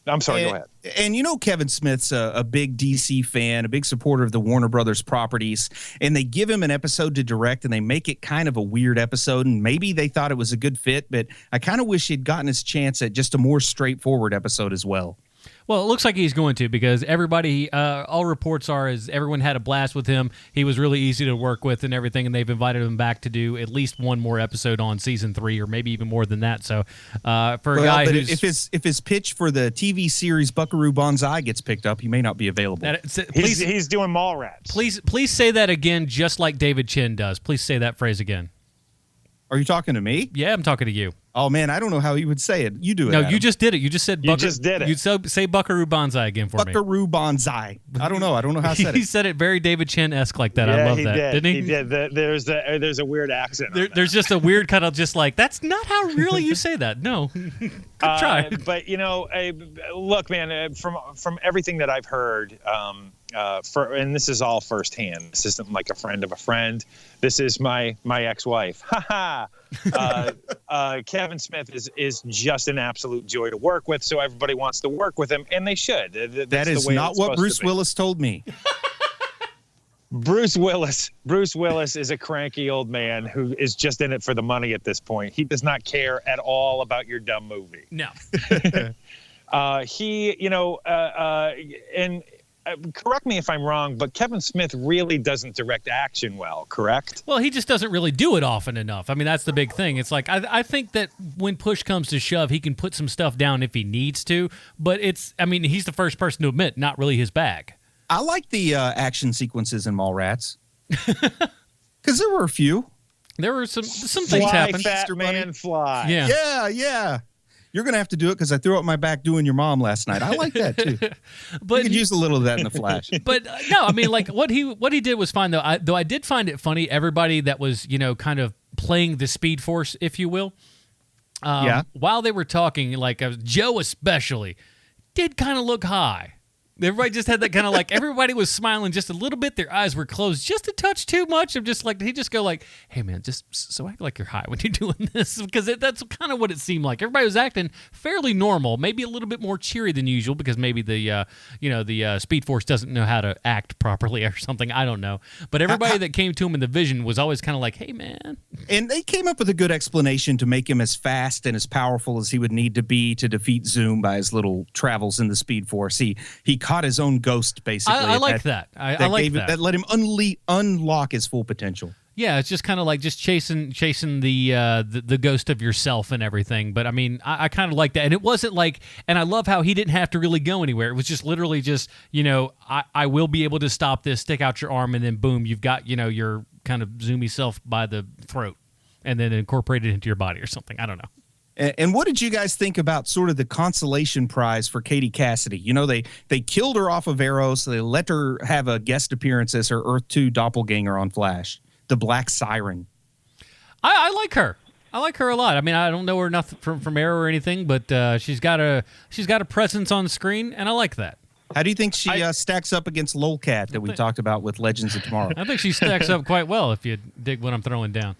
Speaker 3: I'm sorry, go ahead.
Speaker 4: And Kevin Smith's a big DC fan, a big supporter of the Warner Brothers properties, and they give him an episode to direct, and they make it kind of a weird episode, and maybe they thought it was a good fit, but I kind of wish he'd gotten his chance at just a more straightforward episode as well.
Speaker 2: Well, it looks like he's going to, because everybody, all reports are, is everyone had a blast with him. He was really easy to work with and everything, and they've invited him back to do at least one more episode on season 3, or maybe even more than that. So, for a guy who's
Speaker 4: if his pitch for the TV series Buckaroo Banzai gets picked up, he may not be available.
Speaker 5: He's doing Mallrats.
Speaker 2: Please say that again, just like David Chin does. Please say that phrase again.
Speaker 4: Are you talking to me?
Speaker 2: Yeah, I'm talking to you.
Speaker 4: Oh, man, I don't know how he would say it. You do it,
Speaker 2: No,
Speaker 4: Adam.
Speaker 2: you just did it. You just said
Speaker 5: You just did it.
Speaker 2: You say Buckaroo Banzai again for me.
Speaker 4: Buckaroo Banzai. I don't know. I don't know how I said
Speaker 2: He
Speaker 4: it.
Speaker 2: said it very David Chin-esque like that.
Speaker 5: Yeah,
Speaker 2: I love
Speaker 5: he
Speaker 2: that.
Speaker 5: did.
Speaker 2: Didn't he?
Speaker 5: He did. There's a weird accent.
Speaker 2: There's just a weird kind of just like, that's not how really you say that. No. Good try.
Speaker 5: But, look, man, from everything that I've heard, and this is all firsthand. This isn't like a friend of a friend. This is my ex-wife. Ha ha. Kevin Smith is just an absolute joy to work with. So everybody wants to work with him, and they should.
Speaker 4: That is not what Bruce Willis told me.
Speaker 5: Bruce Willis is a cranky old man who is just in it for the money at this point. He does not care at all about your dumb movie.
Speaker 2: No.
Speaker 5: And correct me if I'm wrong, but Kevin Smith really doesn't direct action well, correct?
Speaker 2: Well, he just doesn't really do it often enough. I mean, that's the big thing. It's like, I think that when push comes to shove, he can put some stuff down if he needs to, but he's the first person to admit, not really his bag.
Speaker 4: I like the action sequences in Mallrats. Because there were a few.
Speaker 2: There were some things happen.
Speaker 5: Fat man, fly.
Speaker 4: Yeah. You're going to have to do it because I threw up my back doing your mom last night. I like that, too.
Speaker 2: But
Speaker 4: you could use a little of that in the Flash.
Speaker 2: But no, I mean, like what he did was fine, though. I did find it funny, everybody that was, kind of playing the Speed Force, if you will. While they were talking, like Joe especially, did kind of look high. Everybody just had that kind of like, everybody was smiling just a little bit. Their eyes were closed just a touch too much. I'm just like, he just go like, hey man, just so act like you're high when you're doing this. Because that's kind of what it seemed like. Everybody was acting fairly normal, maybe a little bit more cheery than usual because maybe the Speed Force doesn't know how to act properly or something. I don't know. But everybody that came to him in the vision was always kind of like, hey man.
Speaker 4: And they came up with a good explanation to make him as fast and as powerful as he would need to be to defeat Zoom by his little travels in the Speed Force. He caught his own ghost, basically.
Speaker 2: I like that. I like that.
Speaker 4: That let him unlock his full potential.
Speaker 2: Yeah, it's just kind of like just chasing the ghost of yourself and everything. But I mean, I kind of like that. And it wasn't like, and I love how he didn't have to really go anywhere. It was just literally just, I will be able to stop this, stick out your arm, and then boom, you've got, your kind of zoomy self by the throat and then incorporate it into your body or something. I don't know.
Speaker 4: And what did you guys think about sort of the consolation prize for Katie Cassidy? They killed her off of Arrow, so they let her have a guest appearance as her Earth 2 doppelganger on Flash, the Black Siren.
Speaker 2: I like her. I like her a lot. I mean, I don't know her nothing from Arrow or anything, but she's got a presence on screen, and I like that.
Speaker 4: How do you think she stacks up against Lolcat that we talked about with Legends of Tomorrow?
Speaker 2: I think she stacks up quite well if you dig what I'm throwing down.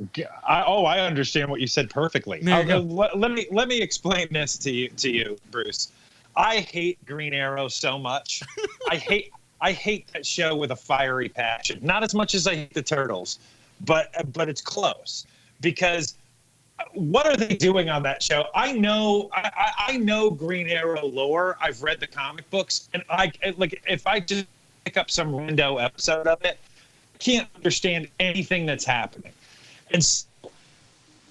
Speaker 5: I understand what you said perfectly. Let me explain this to you, Bruce. I hate Green Arrow so much. I hate that show with a fiery passion. Not as much as I hate the Turtles, but it's close because. What are they doing on that show? I know Green Arrow lore. I've read the comic books, and if I just pick up some rando episode of it, I can't understand anything that's happening. And so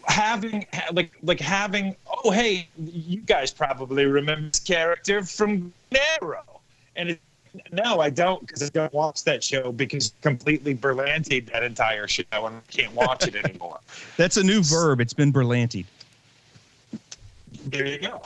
Speaker 5: having oh hey, you guys probably remember this character from Green Arrow, and no, I don't, because I don't watch that show because completely Berlanti'd that entire show and I can't watch it anymore.
Speaker 4: That's a new verb. It's been Berlanti'd.
Speaker 5: There you go.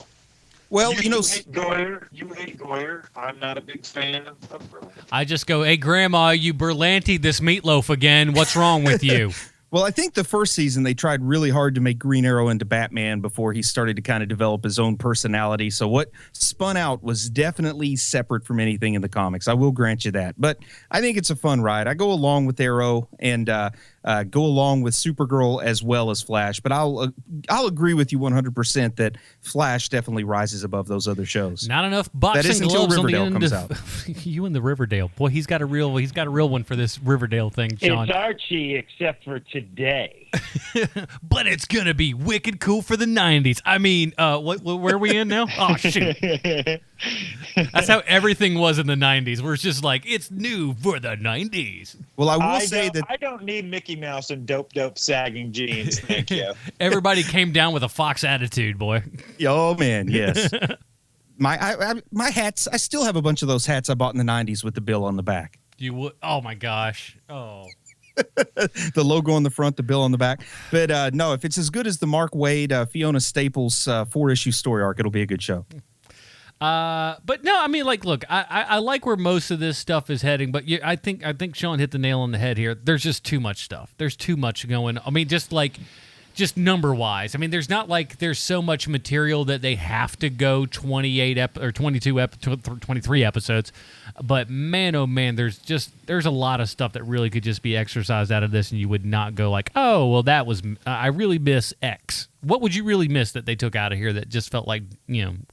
Speaker 4: Well,
Speaker 5: you hate Goyer. You hate Goyer. I'm not a big fan of Berlanti.
Speaker 2: I just go, hey, Grandma, you Berlanti'd this meatloaf again. What's wrong with you?
Speaker 4: Well, I think the first season they tried really hard to make Green Arrow into Batman before he started to kind of develop his own personality. So what spun out was definitely separate from anything in the comics. I will grant you that. But I think it's a fun ride. I go along with Arrow and go along with Supergirl as well as Flash. But I'll agree with you 100% that Flash definitely rises above those other shows.
Speaker 2: Not enough boxing
Speaker 4: that isn't
Speaker 2: gloves
Speaker 4: until Riverdale
Speaker 2: on the end
Speaker 4: comes out.
Speaker 2: You and the Riverdale. Boy, he's got a real one for this Riverdale thing, Sean.
Speaker 6: It's Archie, except for today.
Speaker 2: But it's going to be wicked cool for the 90s. I mean, where are we in now? Oh, shoot. That's how everything was in the 90s. Where it's just like, it's new for the 90s.
Speaker 4: Well, I will say that
Speaker 5: I don't need Mickey Mouse and dope sagging jeans. Thank you.
Speaker 2: Everybody came down with a Fox attitude, boy.
Speaker 4: Oh man, yes. My hats. I still have a bunch of those hats I bought in the '90s with the bill on the back.
Speaker 2: You would? Oh my gosh! Oh,
Speaker 4: the logo on the front, the bill on the back. But no, if it's as good as the Mark Waid, Fiona Staples 4-issue story arc, it'll be a good show.
Speaker 2: But no, I mean, like, look, I like where most of this stuff is heading, but I think Sean hit the nail on the head here. There's just too much stuff. There's too much going. I mean, just number wise. I mean, there's not like there's so much material that they have to go 23 episodes. But man, oh man, there's a lot of stuff that really could just be exercised out of this, and you would not go like, oh, well, that was I really miss X. What would you really miss that they took out of here that just felt like, junk?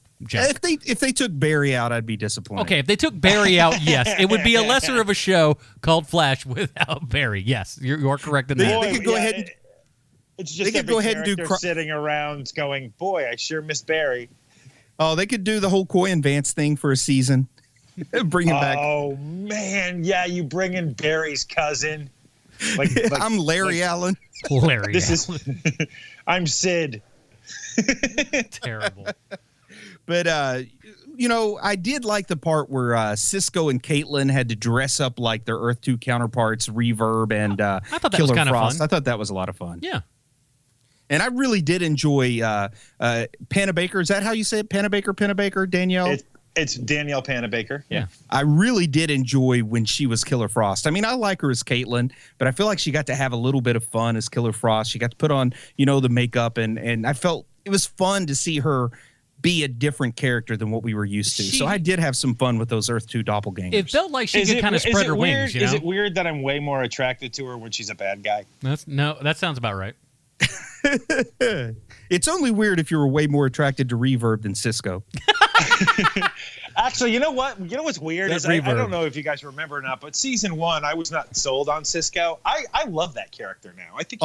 Speaker 4: If they took Barry out, I'd be disappointed.
Speaker 2: Okay, if they took Barry out, yes, it would be a lesser of a show called Flash without Barry. Yes, you're correct in that.
Speaker 4: They could go ahead and.
Speaker 5: It's just
Speaker 4: they could go ahead and do
Speaker 5: sitting around going, boy, I sure miss Barry.
Speaker 4: Oh, they could do the whole Coy and Vance thing for a season. Bring him back.
Speaker 5: Oh man, yeah, you bring in Barry's cousin. Like
Speaker 4: I'm Larry Allen.
Speaker 2: Larry.
Speaker 5: I'm Sid.
Speaker 2: Terrible.
Speaker 4: But I did like the part where Cisco and Caitlin had to dress up like their Earth 2 counterparts, Reverb and
Speaker 2: I thought that
Speaker 4: Killer
Speaker 2: was kind
Speaker 4: Frost.
Speaker 2: of fun.
Speaker 4: I thought that was a lot of fun.
Speaker 2: Yeah.
Speaker 4: And I really did enjoy Panabaker. Is that how you say it? Panabaker, Danielle?
Speaker 5: It's Danielle Panabaker. Yeah.
Speaker 4: I really did enjoy when she was Killer Frost. I mean, I like her as Caitlin, but I feel like she got to have a little bit of fun as Killer Frost. She got to put on, the makeup, and I felt it was fun to see her be a different character than what we were used to. So I did have some fun with those Earth 2 doppelgangers.
Speaker 2: It felt like she could kind of spread her wings.
Speaker 5: Is it weird that I'm way more attracted to her when she's a bad guy?
Speaker 2: That sounds about right.
Speaker 4: It's only weird if you were way more attracted to Reverb than Cisco.
Speaker 5: Actually, you know what? You know what's weird is I don't know if you guys remember or not, but season 1, I was not sold on Cisco. I love that character now. I think.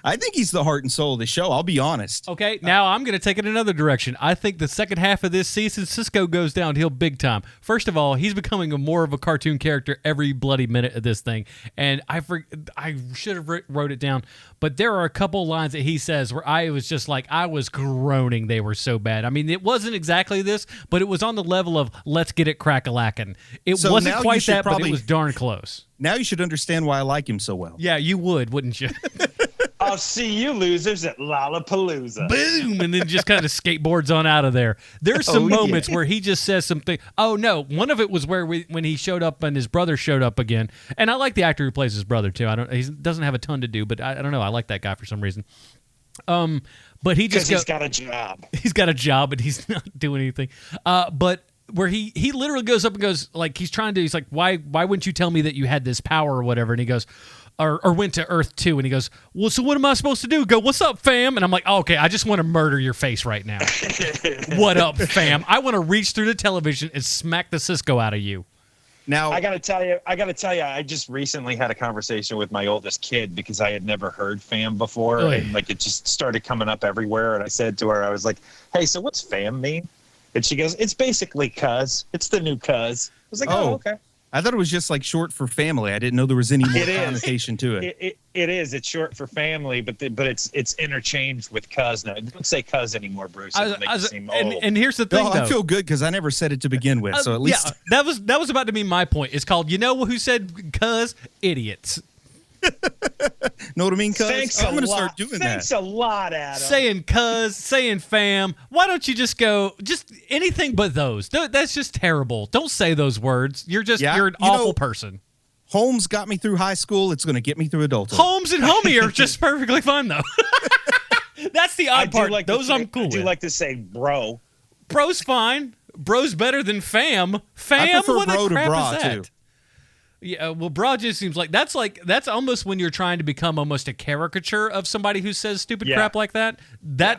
Speaker 4: I think he's the heart and soul of the show. I'll be honest.
Speaker 2: Okay, now I'm going to take it another direction. I think the second half of this season, Cisco goes downhill big time. First of all, he's becoming more of a cartoon character every bloody minute of this thing, and I should have wrote it down, but there are a couple lines that he says where I was just like, I was groaning. They were so bad. I mean, it wasn't exactly this, but it was on the level of let's get it crack-a-lackin'. It wasn't quite that, but it was darn close.
Speaker 4: Now you should understand why I like him so well.
Speaker 2: Yeah, you would, wouldn't you?
Speaker 5: I'll see you losers at Lollapalooza.
Speaker 2: Boom, and then just kind of skateboards on out of there. There's some moments where he just says something. Oh, no, one of it was where when he showed up and his brother showed up again. And I like the actor who plays his brother, too. He doesn't have a ton to do, but I don't know. I like that guy for some reason. But he's
Speaker 5: got a job.
Speaker 2: He's got a job, but he's not doing anything. But where he literally goes up and goes, like, he's like, why wouldn't you tell me that you had this power or whatever? And he goes, or went to Earth 2, and he goes, well, so what am I supposed to do? Go, what's up, fam? And I'm like, oh, okay, I just want to murder your face right now. What up, fam? I want to reach through the television and smack the Cisco out of you.
Speaker 5: Now, I gotta tell you, I just recently had a conversation with my oldest kid because I had never heard fam before, and like it just started coming up everywhere. And I said to her, I was like, hey, so what's fam mean? And she goes, it's basically cuz. It's the new cuz. I was like, oh, okay.
Speaker 4: I thought it was just like short for family. I didn't know there was any more connotation to it.
Speaker 5: It is. It's short for family, but it's interchanged with cuz now. Don't say cuz anymore, Bruce.
Speaker 2: And here's the thing, though.
Speaker 4: I feel good because I never said it to begin with. So at least
Speaker 2: that was about to be my point. It's called, who said cuz? Idiots.
Speaker 4: Know what I mean, cuz? I'm going to start doing that.
Speaker 5: Thanks a lot, Adam.
Speaker 2: Saying cuz, saying fam. Why don't you just go, just anything but those? That's just terrible. Don't say those words. You're an awful person.
Speaker 4: Holmes got me through high school. It's going to get me through adulthood.
Speaker 2: Holmes and homie are just perfectly fine, though. That's the odd part. I'm cool with.
Speaker 5: I do like to say bro.
Speaker 2: Bro's fine. Bro's better than fam. Fam,
Speaker 4: I prefer
Speaker 2: what
Speaker 4: bro
Speaker 2: the crap
Speaker 4: to bra,
Speaker 2: is that?
Speaker 4: too.
Speaker 2: Yeah, well, bra just seems like that's almost when you're trying to become almost a caricature of somebody who says stupid crap like that.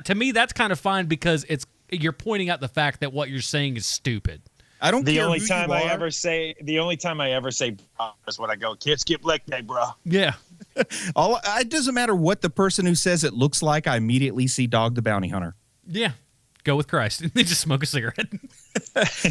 Speaker 2: To me, that's kind of fine because you're pointing out the fact that what you're saying is stupid.
Speaker 4: I don't care.
Speaker 5: The only time I ever say bra is when I go, can't skip leg day, bro.
Speaker 2: Yeah.
Speaker 4: It doesn't matter what the person who says it looks like. I immediately see Dog the Bounty Hunter.
Speaker 2: Yeah. go with Christ. They just smoke a cigarette.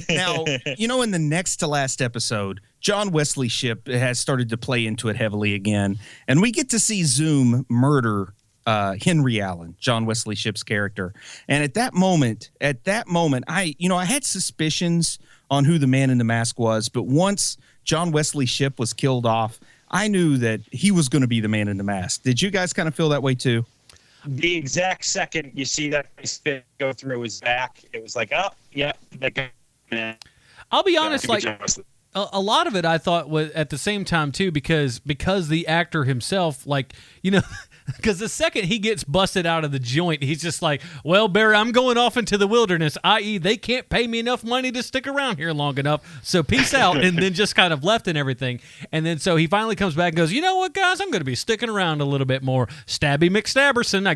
Speaker 4: Now, in the next to last episode, John Wesley Shipp has started to play into it heavily again, and we get to see Zoom murder Henry Allen, John Wesley Shipp's character. And at that moment, I had suspicions on who the Man in the Mask was, but once John Wesley Shipp was killed off, I knew that he was going to be the Man in the Mask. Did you guys kind of feel that way too?
Speaker 5: The exact second you see that spit go through his back, it was like, oh, yeah.
Speaker 2: I'll be honest, like a lot of it I thought was at the same time too, because the actor himself, like, because the second he gets busted out of the joint, he's just like, well, Barry, I'm going off into the wilderness, i.e. they can't pay me enough money to stick around here long enough, so peace out, and then just kind of left and everything. And then so he finally comes back and goes, you know what, guys, I'm going to be sticking around a little bit more. Stabby McStabberson,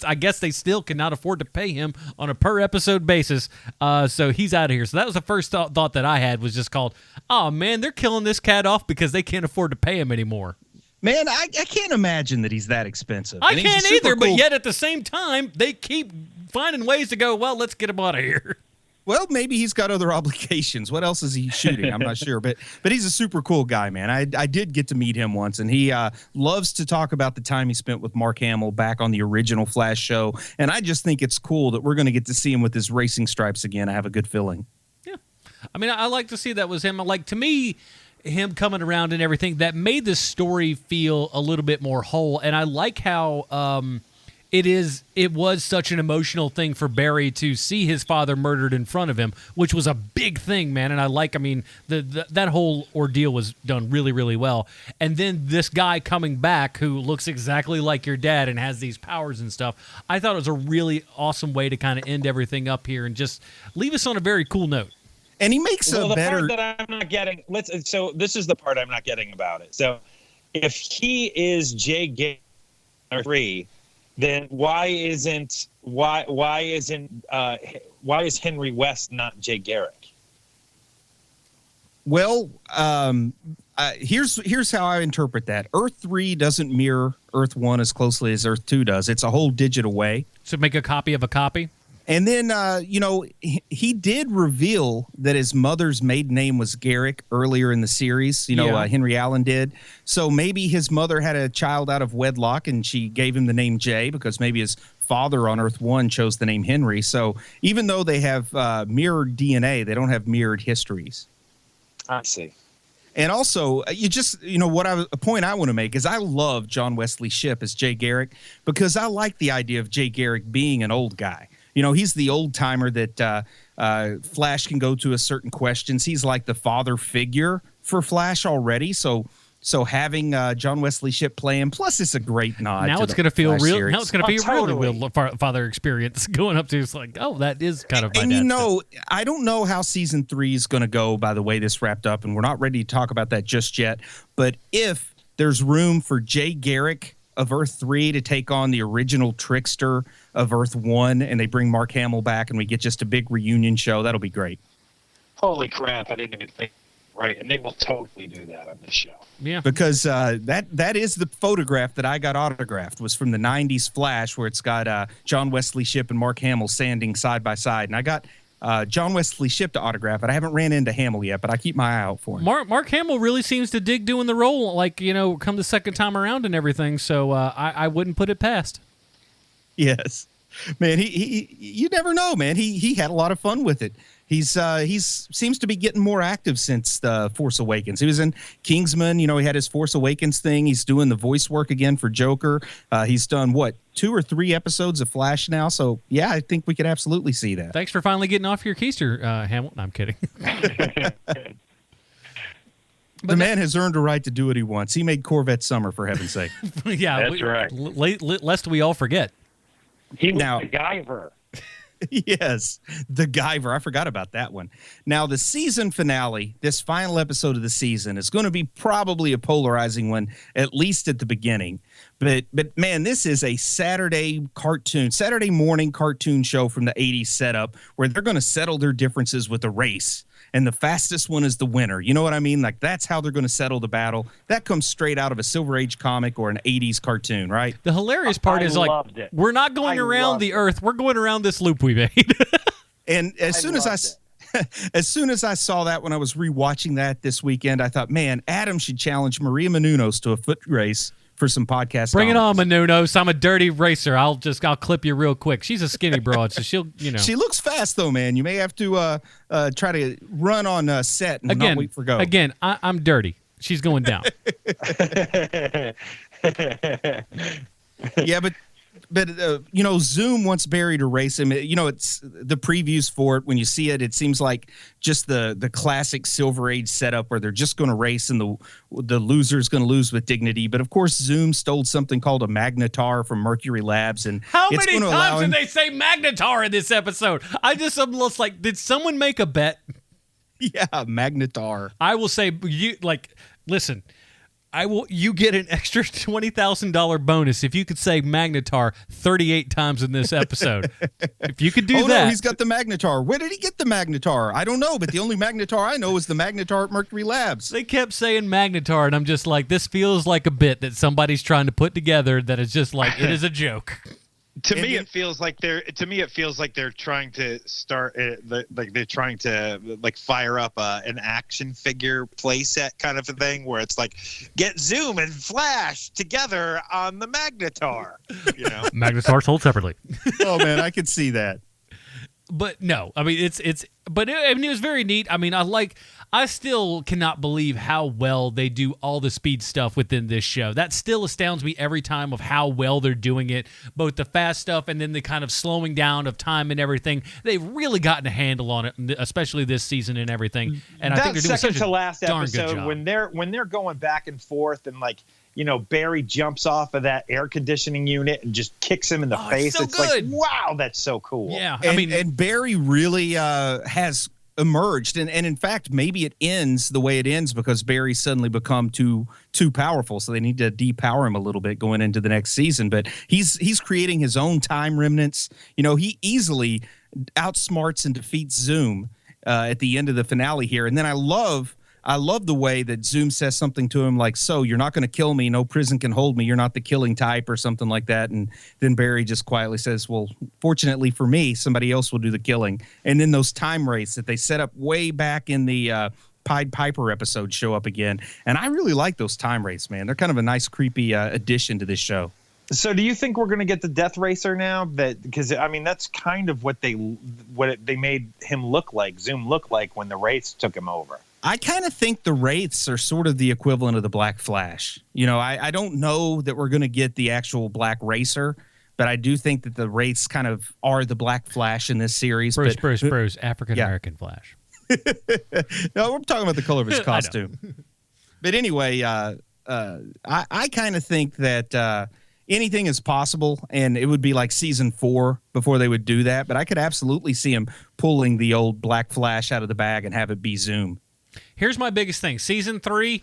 Speaker 2: I guess they still cannot afford to pay him on a per episode basis, so he's out of here. So that was the first thought that I had, was just called, oh man, they're killing this cat off because they can't afford to pay him anymore.
Speaker 4: Man, I can't imagine that he's that expensive.
Speaker 2: I can't either, but yet at the same time, they keep finding ways to go, well, let's get him out of here.
Speaker 4: Well, maybe he's got other obligations. What else is he shooting? I'm not sure, but he's a super cool guy, man. I did get to meet him once, and he loves to talk about the time he spent with Mark Hamill back on the original Flash show, and I just think it's cool that we're going to get to see him with his racing stripes again. I have a good feeling.
Speaker 2: Yeah. I mean, I like to see that was him. Like, to me, him coming around and everything, that made the story feel a little bit more whole. And I like how it was such an emotional thing for Barry to see his father murdered in front of him, which was a big thing, man. And that whole ordeal was done really, really well. And then this guy coming back who looks exactly like your dad and has these powers and stuff, I thought it was a really awesome way to kind of end everything up here and just leave us on a very cool note.
Speaker 4: And he makes
Speaker 5: the
Speaker 4: better.
Speaker 5: part that I'm not getting. So this is the part I'm not getting about it. So if he is Jay Garrick 3, then why is Henry West not Jay Garrick?
Speaker 4: Well, here's how I interpret that. Earth 3 doesn't mirror Earth 1 as closely as Earth 2 does. It's a whole digit away.
Speaker 2: So make a copy of a copy.
Speaker 4: And then, he did reveal that his mother's maiden name was Garrick earlier in the series. Henry Allen did. So maybe his mother had a child out of wedlock and she gave him the name Jay because maybe his father on Earth 1 chose the name Henry. So even though they have mirrored DNA, they don't have mirrored histories.
Speaker 5: I see.
Speaker 4: And also, a point I want to make is I love John Wesley Shipp as Jay Garrick because I like the idea of Jay Garrick being an old guy. He's the old timer that Flash can go to a certain questions. He's like the father figure for Flash already. So having John Wesley Shipp play him, plus it's a great nod.
Speaker 2: Now
Speaker 4: to
Speaker 2: it's going to feel
Speaker 4: Flash
Speaker 2: real.
Speaker 4: series.
Speaker 2: Now it's going to be a really real father experience going up to. It's like, oh, that is kind of my
Speaker 4: dad. I don't know how season 3 is going to go. By the way, this wrapped up, and we're not ready to talk about that just yet. But if there's room for Jay Garrick of Earth 3 to take on the original Trickster of Earth 1, and they bring Mark Hamill back, and we get just a big reunion show, that'll be great.
Speaker 5: Holy crap! I didn't even think. Right, and they will totally do that on this show.
Speaker 2: Yeah,
Speaker 4: because that is the photograph that I got autographed, was from the '90s Flash, where it's got John Wesley Shipp and Mark Hamill standing side by side, and I got John Wesley Shipp to autograph it. I haven't ran into Hamill yet, but I keep my eye out for him.
Speaker 2: Mark Hamill really seems to dig doing the role, like, come the second time around and everything. So I wouldn't put it past.
Speaker 4: Yes, man. He you never know, man. He had a lot of fun with it. He's seems to be getting more active since the Force Awakens. He was in Kingsman. He had his Force Awakens thing. He's doing the voice work again for Joker. He's done 2 or 3 episodes of Flash now. So yeah, I think we could absolutely see that.
Speaker 2: Thanks for finally getting off your keister, Hamill. No, I'm kidding.
Speaker 4: The man has earned a right to do what he wants. He made Corvette Summer, for heaven's sake.
Speaker 2: Yeah,
Speaker 5: that's right.
Speaker 2: Lest we all forget.
Speaker 5: He was MacGyver.
Speaker 4: Yes, the Guyver. I forgot about that one. Now, the season finale, this final episode of the season, is going to be probably a polarizing one, at least at the beginning. But man, this is a Saturday morning cartoon show from the 80s setup where they're going to settle their differences with a race. and the fastest one is the winner. You know what I mean? Like, that's how they're going to settle the battle. That comes straight out of a Silver Age comic or an 80s cartoon, right?
Speaker 2: The hilarious part is, like, we're not going around the Earth. We're going around this loop we made.
Speaker 4: And as soon as I saw that when I was rewatching that this weekend, I thought, man, Adam should challenge Maria Menounos to a foot race for some podcast.
Speaker 2: Bring it on, Menounos. I'm a dirty racer. I'll clip you real quick. She's a skinny broad, so she'll,
Speaker 4: She looks fast though, man. You may have to try to run on set and not wait for go.
Speaker 2: Again, I'm dirty. She's going down.
Speaker 4: Yeah, but Zoom wants Barry to race him. It's the previews for it. When you see it, it seems like just the classic Silver Age setup where they're just going to race and the loser's going to lose with dignity. But of course, Zoom stole something called a Magnetar from Mercury Labs, and
Speaker 2: how many times did they say Magnetar in this episode? I'm almost like, did someone make a bet?
Speaker 4: Yeah, Magnetar.
Speaker 2: I will say, listen. You get an extra $20,000 bonus if you could say Magnetar 38 times in this episode. If you could do that.
Speaker 4: No, he's got the Magnetar. Where did he get the Magnetar? I don't know, but the only Magnetar I know is the Magnetar at Mercury Labs.
Speaker 2: They kept saying Magnetar, and I'm just like, this feels like a bit that somebody's trying to put together that is just like, it is a joke.
Speaker 5: To me, it feels like they're trying to start they're trying to fire up an action figure playset kind of a thing where it's like, get Zoom and Flash together on the Magnetar.
Speaker 2: Magnetar sold separately.
Speaker 4: Oh man, I could see that.
Speaker 2: But no, I mean it was very neat. I mean, I still cannot believe how well they do all the speed stuff within this show. That still astounds me every time of how well they're doing it, both the fast stuff and then the kind of slowing down of time and everything. They've really gotten a handle on it, especially this season and everything. And I think they're doing such a
Speaker 3: last
Speaker 2: darn good
Speaker 3: episode
Speaker 2: job.
Speaker 3: when they're going back and forth and Barry jumps off of that air conditioning unit and just kicks him in the face.
Speaker 2: It's so good.
Speaker 3: Like, wow, that's so cool.
Speaker 2: Yeah,
Speaker 4: and Barry really has emerged, and in fact, maybe it ends the way it ends because Barry's suddenly become too powerful, so they need to depower him a little bit going into the next season. But he's creating his own time remnants. He easily outsmarts and defeats Zoom at the end of the finale here, and then I love the way that Zoom says something to him like, so you're not going to kill me. No prison can hold me. You're not the killing type or something like that. And then Barry just quietly says, well, fortunately for me, somebody else will do the killing. And then those time rates that they set up way back in the Pied Piper episode show up again. And I really like those time rates, man. They're kind of a nice, creepy addition to this show.
Speaker 3: So do you think we're going to get the Death Racer now? Because that's kind of what they made him look like, Zoom look like when the Wraiths took him over.
Speaker 4: I kind of think the Wraiths are sort of the equivalent of the Black Flash. I don't know that we're going to get the actual Black Racer, but I do think that the Wraiths kind of are the Black Flash in this series.
Speaker 2: Bruce, African-American Flash.
Speaker 4: No, we're talking about the color of his costume. But anyway, I kind of think that anything is possible, and it would be like season 4 before they would do that. But I could absolutely see him pulling the old Black Flash out of the bag and have it be Zoom.
Speaker 2: Here's my biggest thing. Season 3,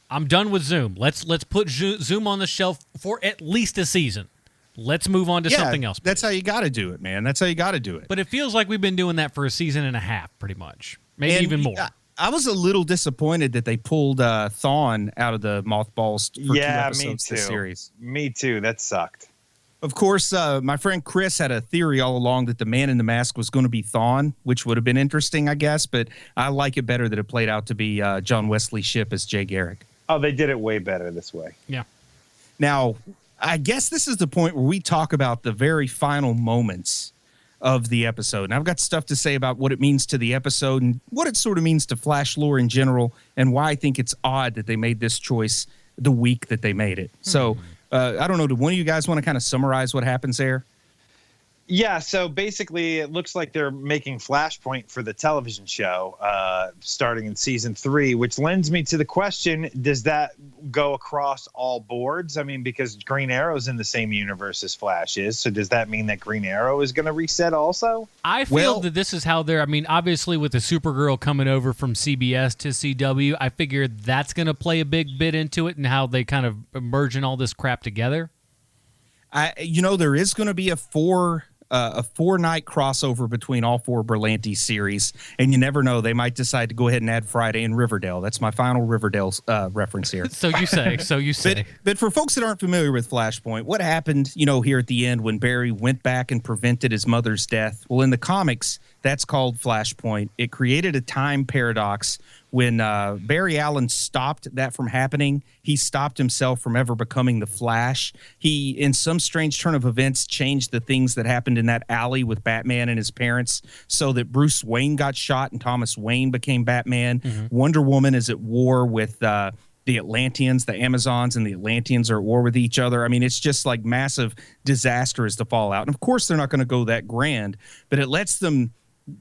Speaker 2: I'm done with Zoom. Let's put Zoom on the shelf for at least a season. Let's move on to something else.
Speaker 4: That's how you got to do it, man. That's how you got to do it.
Speaker 2: But it feels like we've been doing that for a season and a half, pretty much. Maybe even more.
Speaker 4: I was a little disappointed that they pulled Thawne out of the mothballs for 2 episodes this series.
Speaker 3: Me too. That sucked.
Speaker 4: Of course, my friend Chris had a theory all along that the Man in the Mask was going to be Thawne, which would have been interesting, I guess. But I like it better that it played out to be John Wesley Shipp as Jay Garrick.
Speaker 3: Oh, they did it way better this way.
Speaker 2: Yeah.
Speaker 4: Now, I guess this is the point where we talk about the very final moments of the episode. And I've got stuff to say about what it means to the episode and what it sort of means to Flash lore in general and why I think it's odd that they made this choice the week that they made it. So I don't know. Do one of you guys want to kind of summarize what happens there?
Speaker 3: Yeah, so basically it looks like they're making Flashpoint for the television show starting in season 3, which lends me to the question, does that go across all boards? I mean, because Green Arrow's in the same universe as Flash is, so does that mean that Green Arrow is going to reset also?
Speaker 2: I feel that this is how they're, I mean, obviously with the Supergirl coming over from CBS to CW, I figured that's going to play a big bit into it and how they kind of merging all this crap together.
Speaker 4: There is going to be a 4 a 4-night crossover between all 4 Berlanti series, and you never know, they might decide to go ahead and add Friday in Riverdale. That's my final Riverdale reference here.
Speaker 2: So you say.
Speaker 4: But for folks that aren't familiar with Flashpoint, what happened, here at the end when Barry went back and prevented his mother's death? Well, in the comics, that's called Flashpoint. It created a time paradox. When Barry Allen stopped that from happening, he stopped himself from ever becoming the Flash. He, in some strange turn of events, changed the things that happened in that alley with Batman and his parents so that Bruce Wayne got shot and Thomas Wayne became Batman. Mm-hmm. Wonder Woman is at war with the Atlanteans. The Amazons and the Atlanteans are at war with each other. I mean, it's just like massive disaster is the fallout. And of course, they're not going to go that grand, but it lets them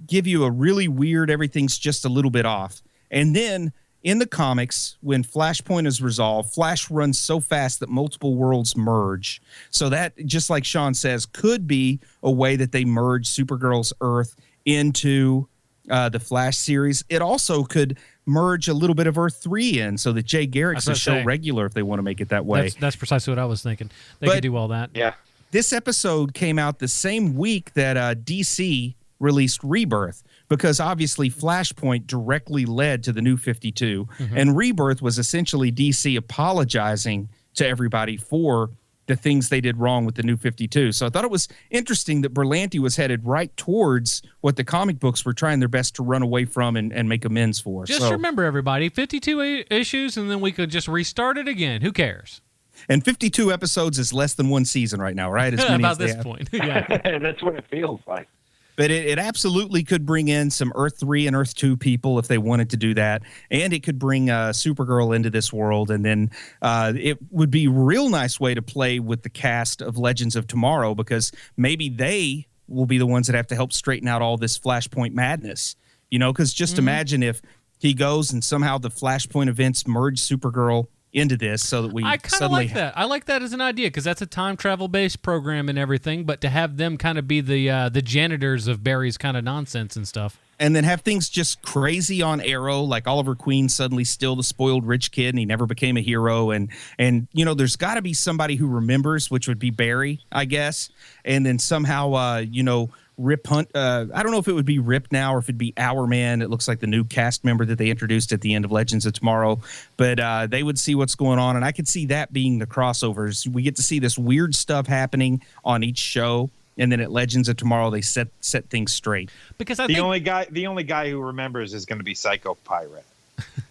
Speaker 4: give you a really weird, everything's just a little bit off. And then in the comics, when Flashpoint is resolved, Flash runs so fast that multiple worlds merge. So that, just like Sean says, could be a way that they merge Supergirl's Earth into the Flash series. It also could merge a little bit of Earth 3 in so that Jay Garrick's a show regular if they want to make it that way.
Speaker 2: That's precisely what I was thinking. They could do all that.
Speaker 3: Yeah.
Speaker 4: This episode came out the same week that DC released Rebirth, because obviously Flashpoint directly led to the New 52, and Rebirth was essentially DC apologizing to everybody for the things they did wrong with the New 52. So I thought it was interesting that Berlanti was headed right towards what the comic books were trying their best to run away from and make amends for.
Speaker 2: Just remember, everybody, 52 issues, and then we could just restart it again. Who cares?
Speaker 4: And 52 episodes is less than one season right now, right? As many
Speaker 2: About
Speaker 4: as they
Speaker 2: this
Speaker 4: have.
Speaker 2: point. Yeah.
Speaker 6: That's what it feels like.
Speaker 4: But it absolutely could bring in some Earth 3 and Earth 2 people if they wanted to do that. And it could bring Supergirl into this world. And then it would be a real nice way to play with the cast of Legends of Tomorrow, because maybe they will be the ones that have to help straighten out all this Flashpoint madness. Because just imagine if he goes and somehow the Flashpoint events merge Supergirl into this so that we
Speaker 2: I kind of like that. I like that as an idea, because that's a time travel based program and everything, but to have them kind of be the janitors of Barry's kind of nonsense and stuff.
Speaker 4: And then have things just crazy on Arrow, like Oliver Queen suddenly still the spoiled rich kid and he never became a hero. And there's got to be somebody who remembers, which would be Barry, I guess. And then somehow, Rip Hunt, I don't know if it would be Rip now or if it'd be Hourman. It looks like the new cast member that they introduced at the end of Legends of Tomorrow. But they would see what's going on, and I could see that being the crossovers. We get to see this weird stuff happening on each show, and then at Legends of Tomorrow they set things straight.
Speaker 2: Because
Speaker 3: the only guy who remembers is going to be Psycho Pirate.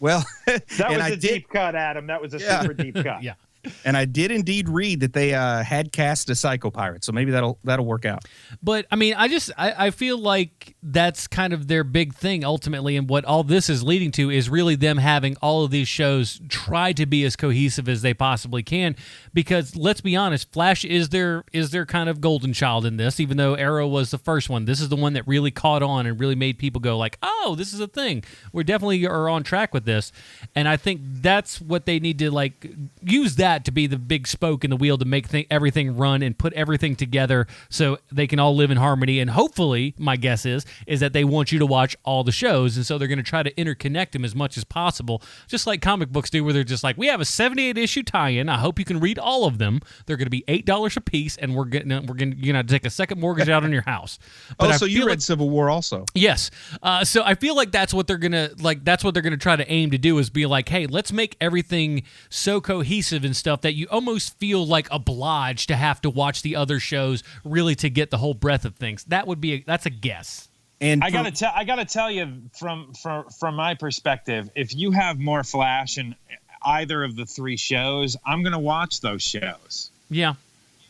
Speaker 4: Well,
Speaker 3: that was a deep cut, Adam. That was a super deep cut.
Speaker 2: Yeah.
Speaker 4: And I did indeed read that they had cast a Psycho Pirate, so maybe that'll work out.
Speaker 2: But I mean, I feel like that's kind of their big thing ultimately, and what all this is leading to is really them having all of these shows try to be as cohesive as they possibly can. Because let's be honest, Flash is their kind of golden child in this. Even though Arrow was the first one, this is the one that really caught on and really made people go like, "Oh, this is a thing." We definitely are on track with this, and I think that's what they need to use that to be the big spoke in the wheel to make everything run and put everything together so they can all live in harmony. And hopefully, my guess is that they want you to watch all the shows, and so they're going to try to interconnect them as much as possible, just like comic books do, where they're just like, we have a 78-issue tie-in. I hope you can read all of them. They're going to be $8 a piece, and you're going to take a second mortgage out on your house. But
Speaker 4: so you read Civil War also?
Speaker 2: Yes. So I feel like that's what they're gonna try to aim to do, is be like, hey, let's make everything so cohesive and stuff that you almost feel like obliged to have to watch the other shows really to get the whole breadth of things. That's a guess.
Speaker 3: And I gotta tell you from my perspective, if you have more Flash in either of the three shows, I'm gonna watch those shows.
Speaker 2: Yeah.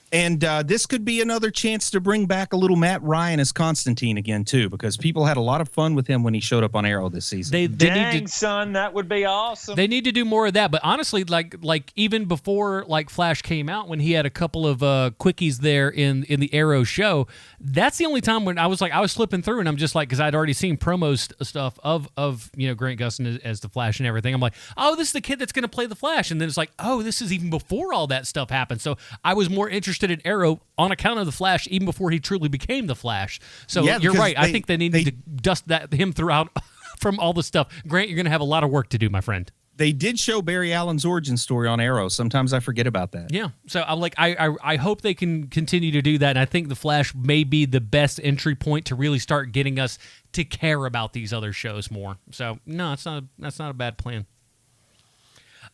Speaker 4: And this could be another chance to bring back a little Matt Ryan as Constantine again, too, because people had a lot of fun with him when he showed up on Arrow this season.
Speaker 3: Son, that would be awesome.
Speaker 2: They need to do more of that. But honestly, like even before Flash came out, when he had a couple of quickies there in the Arrow show, that's the only time when I was flipping through and I'm just like, because I'd already seen promos stuff of Grant Gustin as the Flash and everything. I'm like, oh, this is the kid that's going to play the Flash, and then it's like, oh, this is even before all that stuff happened. So I was more interested in Arrow on account of the Flash even before he truly became the Flash. So yeah, you're right. I think they need to dust him throughout from all the stuff. Grant, you're going to have a lot of work to do, my friend.
Speaker 4: They did show Barry Allen's origin story on Arrow. Sometimes I forget about that.
Speaker 2: Yeah. So I'm like, I hope they can continue to do that. And I think The Flash may be the best entry point to really start getting us to care about these other shows more. So no, that's not a bad plan.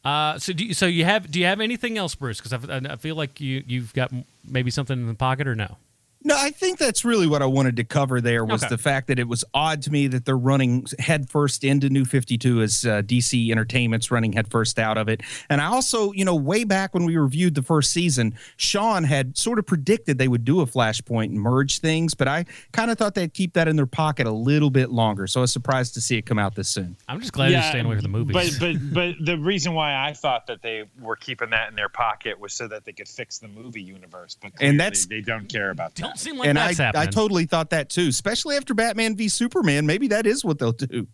Speaker 2: Do you have anything else, Bruce? Because I feel like you've got maybe something in the pocket, or no?
Speaker 4: No, I think that's really what I wanted to cover there was the fact that it was odd to me that they're running headfirst into New 52 as DC Entertainment's running headfirst out of it. And I also, way back when we reviewed the first season, Sean had sort of predicted they would do a Flashpoint and merge things, but I kind of thought they'd keep that in their pocket a little bit longer. So I was surprised to see it come out this soon.
Speaker 2: I'm just glad you're staying away from the movies.
Speaker 3: But the reason why I thought that they were keeping that in their pocket was so that they could fix the movie universe. But they don't care about that.
Speaker 2: Seem like that's happening.
Speaker 4: I totally thought that too, especially after Batman v Superman. Maybe that is what they'll do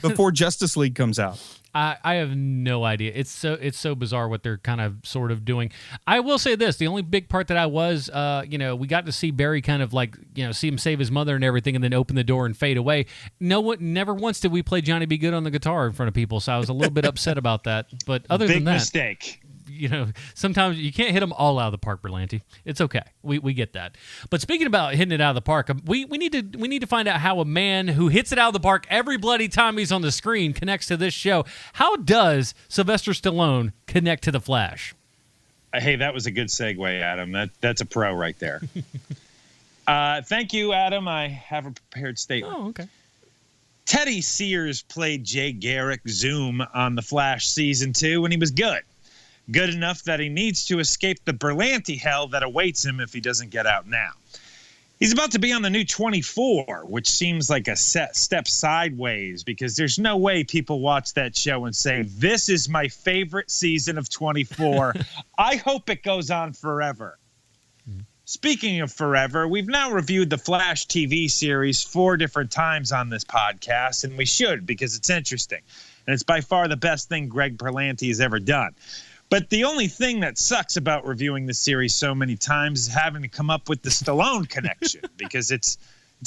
Speaker 4: before Justice League comes out.
Speaker 2: I have no idea. It's so bizarre what they're kind of sort of doing. I will say this: the only big part that I was, we got to see Barry kind of like, see him save his mother and everything, and then open the door and fade away. Never once did we play Johnny B. Good on the guitar in front of people, so I was a little bit upset about that. But other than that,
Speaker 3: big mistake.
Speaker 2: Sometimes you can't hit them all out of the park, Berlanti. It's okay. We get that. But speaking about hitting it out of the park, we need to find out how a man who hits it out of the park every bloody time he's on the screen connects to this show. How does Sylvester Stallone connect to the Flash?
Speaker 3: Hey, that was a good segue, Adam. That's a pro right there. Thank you, Adam. I have a prepared statement.
Speaker 2: Oh, okay.
Speaker 3: Teddy Sears played Jay Garrick Zoom on The Flash Season 2, and he was good. Good enough that he needs to escape the Berlanti hell that awaits him if he doesn't get out now. He's about to be on the new 24, which seems like a step sideways because there's no way people watch that show and say, this is my favorite season of 24. I hope it goes on forever. Speaking of forever, we've now reviewed the Flash TV series 4 different times on this podcast, and we should because it's interesting. And it's by far the best thing Greg Berlanti has ever done. But the only thing that sucks about reviewing the series so many times is having to come up with the Stallone connection because it's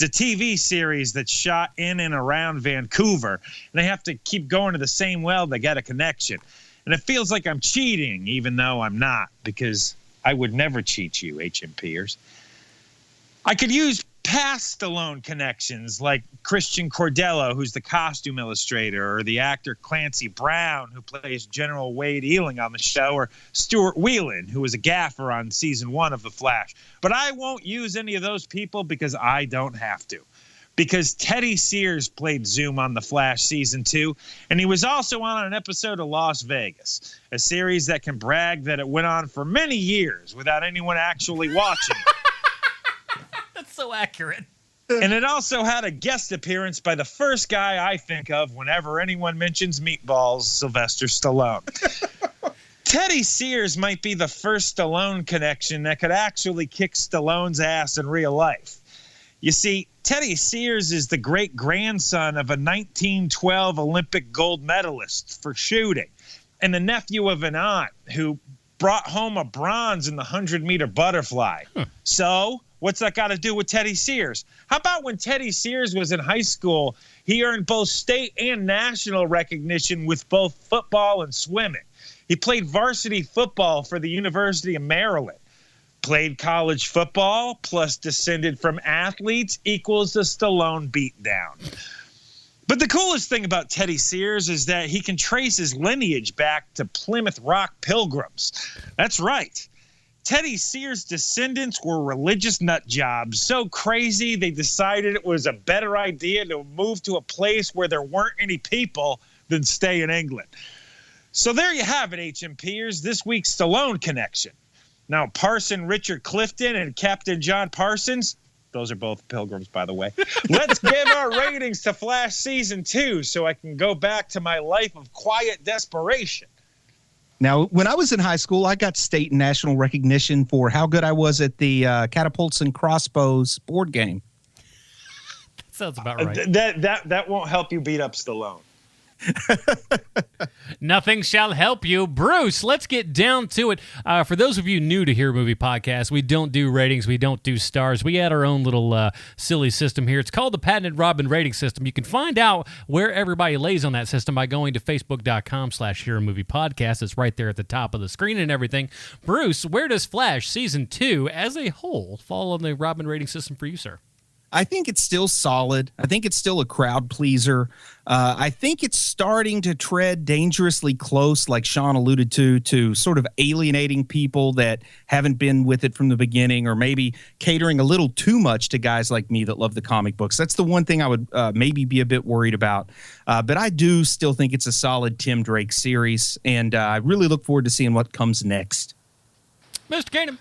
Speaker 3: a TV series that's shot in and around Vancouver, and they have to keep going to the same well to get a connection. And it feels like I'm cheating, even though I'm not, because I would never cheat you, HMPers. I could use past Stallone connections like Christian Cordello, who's the costume illustrator, or the actor Clancy Brown, who plays General Wade Ealing on the show, or Stuart Whelan, who was a gaffer on season 1 of The Flash. But I won't use any of those people because I don't have to. Because Teddy Sears played Zoom on The Flash season 2, and he was also on an episode of Las Vegas, a series that can brag that it went on for many years without anyone actually watching.
Speaker 2: That's so accurate.
Speaker 3: And it also had a guest appearance by the first guy I think of whenever anyone mentions meatballs, Sylvester Stallone. Teddy Sears might be the first Stallone connection that could actually kick Stallone's ass in real life. You see, Teddy Sears is the great-grandson of a 1912 Olympic gold medalist for shooting and the nephew of an aunt who brought home a bronze in the 100-meter butterfly. So what's that got to do with Teddy Sears? How about when Teddy Sears was in high school, he earned both state and national recognition with both football and swimming. He played varsity football for the University of Maryland. Played college football plus descended from athletes equals the Stallone beatdown. But the coolest thing about Teddy Sears is that he can trace his lineage back to Plymouth Rock Pilgrims. That's right. Teddy Sears' descendants were religious nut jobs, so crazy they decided it was a better idea to move to a place where there weren't any people than stay in England. So there you have it, HMPers, this week's Stallone connection. Now, Parson Richard Clifton and Captain John Parsons, those are both pilgrims, by the way. Let's give our ratings to Flash Season 2 so I can go back to my life of quiet desperation.
Speaker 4: Now, when I was in high school, I got state and national recognition for how good I was at the Catapults and Crossbows board game.
Speaker 2: That sounds about right.
Speaker 3: That won't help you beat up Stallone.
Speaker 2: Nothing shall help you. Bruce, let's get down to it. For those of you new to Hero Movie Podcast, we don't do ratings. We don't do stars. We add our own little silly system here. It's called the Patented Robin Rating System. You can find out where everybody lays on that system by going to facebook.com/Hero Movie Podcast. It's right there at the top of the screen and everything. Bruce, where does Flash Season 2 as a whole fall on the Robin Rating System for you, sir?
Speaker 4: I think it's still solid. I think it's still a crowd pleaser. I think it's starting to tread dangerously close, like Sean alluded to sort of alienating people that haven't been with it from the beginning, or maybe catering a little too much to guys like me that love the comic books. That's the one thing I would maybe be a bit worried about. But I do still think it's a solid Tim Drake series, and I really look forward to seeing what comes next.
Speaker 2: Mr. Keenan.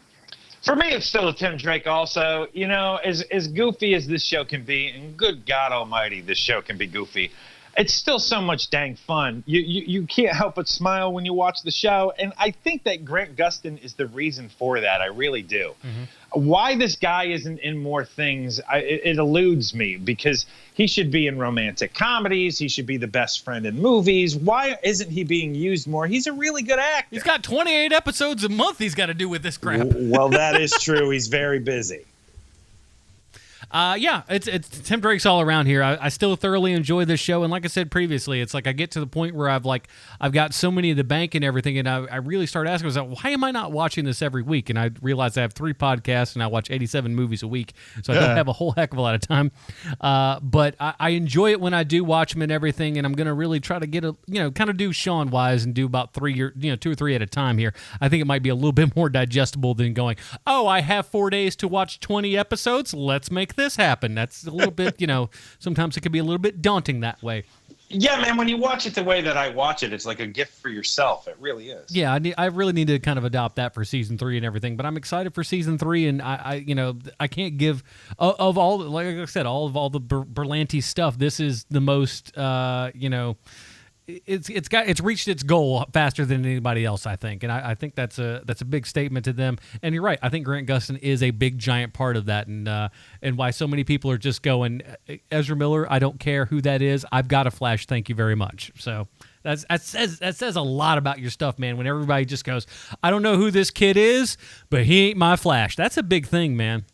Speaker 3: For me, it's still a Tim Drake also. You know, as goofy as this show can be, and good God almighty, this show can be goofy, it's still so much dang fun. You can't help but smile when you watch the show, and I think that Grant Gustin is the reason for that. I really do. Mm-hmm. Why this guy isn't in more things, it eludes me, because he should be in romantic comedies. He should be the best friend in movies. Why isn't he being used more? He's a really good actor.
Speaker 2: He's got 28 episodes a month he's got to do with this crap.
Speaker 3: Well, that is true. He's very busy.
Speaker 2: Yeah, it's Tim Drake's all around here. I still thoroughly enjoy this show, and like I said previously, it's like I get to the point where I've got so many in the bank and everything, and I really start asking myself, why am I not watching this every week? And I realize I have 3 podcasts, and I watch 87 movies a week, so I don't have a whole heck of a lot of time. But I enjoy it when I do watch them and everything, and I'm going to really try to get kind of do Sean wise and do about 2 or 3 at a time here. I think it might be a little bit more digestible than going, oh, I have 4 days to watch 20 episodes. Let's make this happen. That's a little bit, sometimes it can be a little bit daunting that way.
Speaker 3: Yeah, man, when you watch it the way that I watch it, it's like a gift for yourself. It really is.
Speaker 2: Yeah, I really need to kind of adopt that for season 3 and everything, but I'm excited for season 3, and I can't give of all, like I said, all the Berlanti stuff. This is the most it's reached its goal faster than anybody else, I think, and I think that's a big statement to them. And you're right, I think Grant Gustin is a big giant part of that, and why so many people are just going, Ezra Miller, I don't care who that is, I've got a Flash, thank you very much. So that says a lot about your stuff, man. When everybody just goes, I don't know who this kid is, but he ain't my Flash. That's a big thing, man.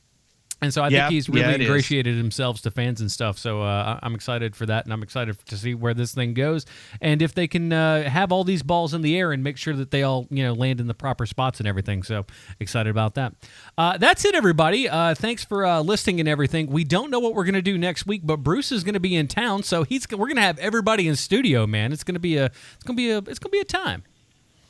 Speaker 2: And so I think he's really ingratiated himself to fans and stuff. So I'm excited for that, and I'm excited to see where this thing goes. And if they can have all these balls in the air and make sure that they all land in the proper spots and everything. So excited about that. That's it, everybody. Thanks for listening and everything. We don't know what we're going to do next week, but Bruce is going to be in town, so we're going to have everybody in studio, man. It's going to be a time.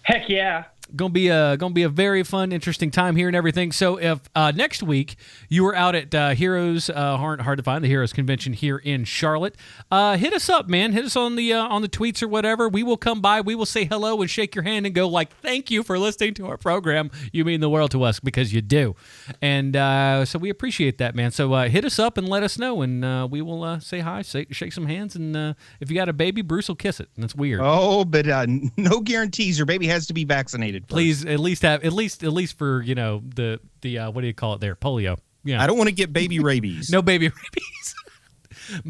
Speaker 6: Heck yeah.
Speaker 2: Gonna be a very fun, interesting time here and everything. So if next week you were out at Heroes, hard to find, the Heroes Convention here in Charlotte, hit us up, man. Hit us on the tweets or whatever. We will come by. We will say hello and shake your hand and go like, thank you for listening to our program. You mean the world to us, because you do. And so we appreciate that, man. So hit us up and let us know, and we will say hi, shake some hands, and if you got a baby, Bruce will kiss it. And that's weird.
Speaker 4: Oh, but no guarantees. Your baby has to be vaccinated.
Speaker 2: Please, at least for the what do you call it there, polio. Yeah,
Speaker 4: I don't want to get baby rabies.
Speaker 2: No baby rabies.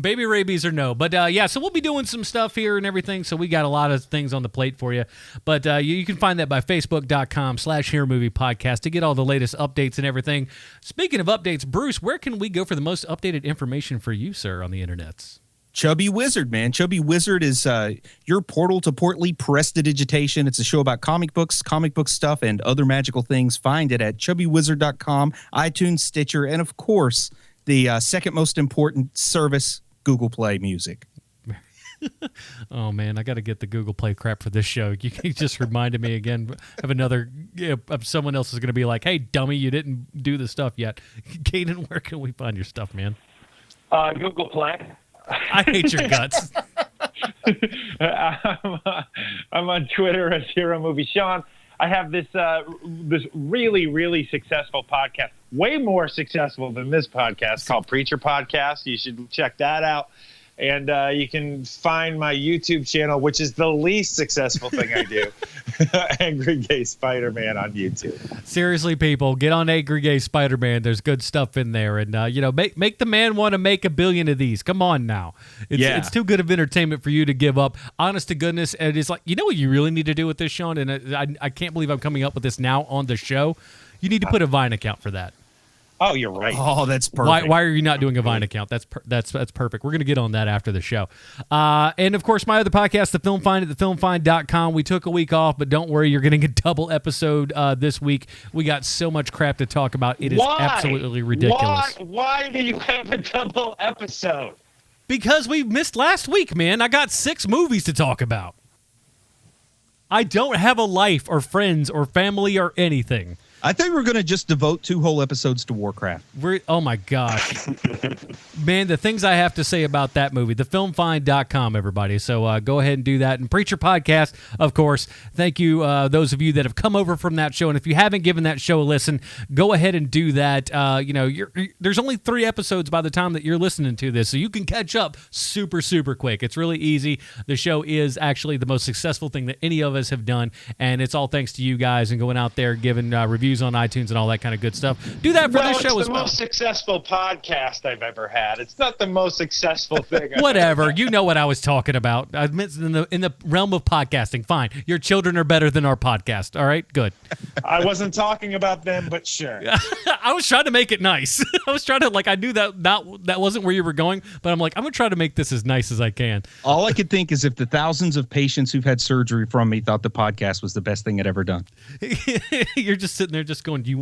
Speaker 2: Baby rabies or no, but so we'll be doing some stuff here and everything. So we got a lot of things on the plate for you, but you can find that by facebook.com/Hero Movie Podcast to get all the latest updates and everything. Speaking of updates, Bruce, where can we go for the most updated information for you, sir, on the internets?
Speaker 4: Chubby Wizard, man. Chubby Wizard is your portal to portly prestidigitation. It's a show about comic books stuff, and other magical things. Find it at chubbywizard.com, iTunes, Stitcher, and, of course, the second most important service, Google Play Music.
Speaker 2: Oh, man, I got to get the Google Play crap for this show. You just reminded me again of another someone else is going to be like, hey, dummy, you didn't do the stuff yet. Keenan, where can we find your stuff, man?
Speaker 6: Google Play.
Speaker 2: I hate your guts.
Speaker 6: I'm on Twitter as Hero Movie Sean. I have this really, really successful podcast, way more successful than this podcast, called Preacher Podcast. You should check that out. And you can find my YouTube channel, which is the least successful thing I do.
Speaker 3: Angry Gay Spider-Man on YouTube.
Speaker 2: Seriously, people, get on Angry Gay Spider-Man. There's good stuff in there, and make the man want to make 1 billion of these. Come on now, it's too good of entertainment for you to give up. Honest to goodness, and it's like, you know what you really need to do with this, Sean, and I can't believe I'm coming up with this now on the show. You need to put a Vine account for that.
Speaker 3: Oh, you're right.
Speaker 4: Oh, that's perfect.
Speaker 2: Why are you not doing a Vine account? That's perfect. We're going to get on that after the show. And, of course, my other podcast, The Film Find at thefilmfind.com. We took a week off, but don't worry. You're getting a double episode this week. We got so much crap to talk about. It is absolutely ridiculous.
Speaker 6: Why do you have a double episode?
Speaker 2: Because we missed last week, man. I got 6 movies to talk about. I don't have a life or friends or family or anything.
Speaker 4: I think we're going to just devote 2 whole episodes to Warcraft.
Speaker 2: Oh, my gosh. Man, the things I have to say about that movie, thefilmfind.com, everybody. So go ahead and do that. And Preacher Podcast, of course. Thank you, those of you that have come over from that show. And if you haven't given that show a listen, go ahead and do that. There's only 3 episodes by the time that you're listening to this, so you can catch up super, super quick. It's really easy. The show is actually the most successful thing that any of us have done, and it's all thanks to you guys and going out there giving reviews on iTunes and all that kind of good stuff. Do that for this show as well.
Speaker 6: It's the most successful podcast I've ever had. It's not the most successful thing.
Speaker 2: Whatever. You know what I was talking about. I meant in the realm of podcasting. Fine. Your children are better than our podcast. All right? Good.
Speaker 3: I wasn't talking about them, but sure.
Speaker 2: I was trying to make it nice. I was trying to, I knew that wasn't where you were going, but I'm like, I'm going to try to make this as nice as I can.
Speaker 4: All I could think is if the thousands of patients who've had surgery from me thought the podcast was the best thing I'd ever done.
Speaker 2: You're just sitting there just going, do you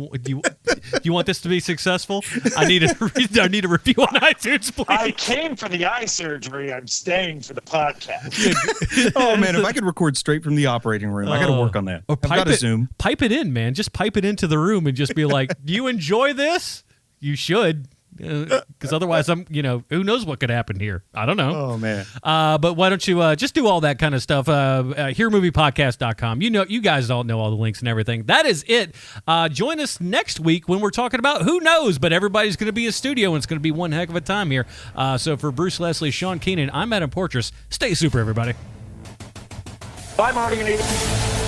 Speaker 2: want this to be successful? I need a review on iTunes, please.
Speaker 6: I came for the eye surgery. I'm staying for the podcast.
Speaker 4: Oh man, if I could record straight from the operating room, I got to work on that.
Speaker 2: Or
Speaker 4: I've got to Zoom.
Speaker 2: Pipe it in, man. Just pipe it into the room and just be like, "Do you enjoy this? You should." Because otherwise, who knows what could happen here? I don't know.
Speaker 4: Oh man!
Speaker 2: But why don't you just do all that kind of stuff? HearMoviePodcast.com. You guys all know all the links and everything. That is it. Join us next week when we're talking about who knows, but everybody's going to be in studio and it's going to be one heck of a time here. So for Bruce Leslie, Sean Keenan, I'm Adam Portrais. Stay super, everybody.
Speaker 6: Bye, Marty.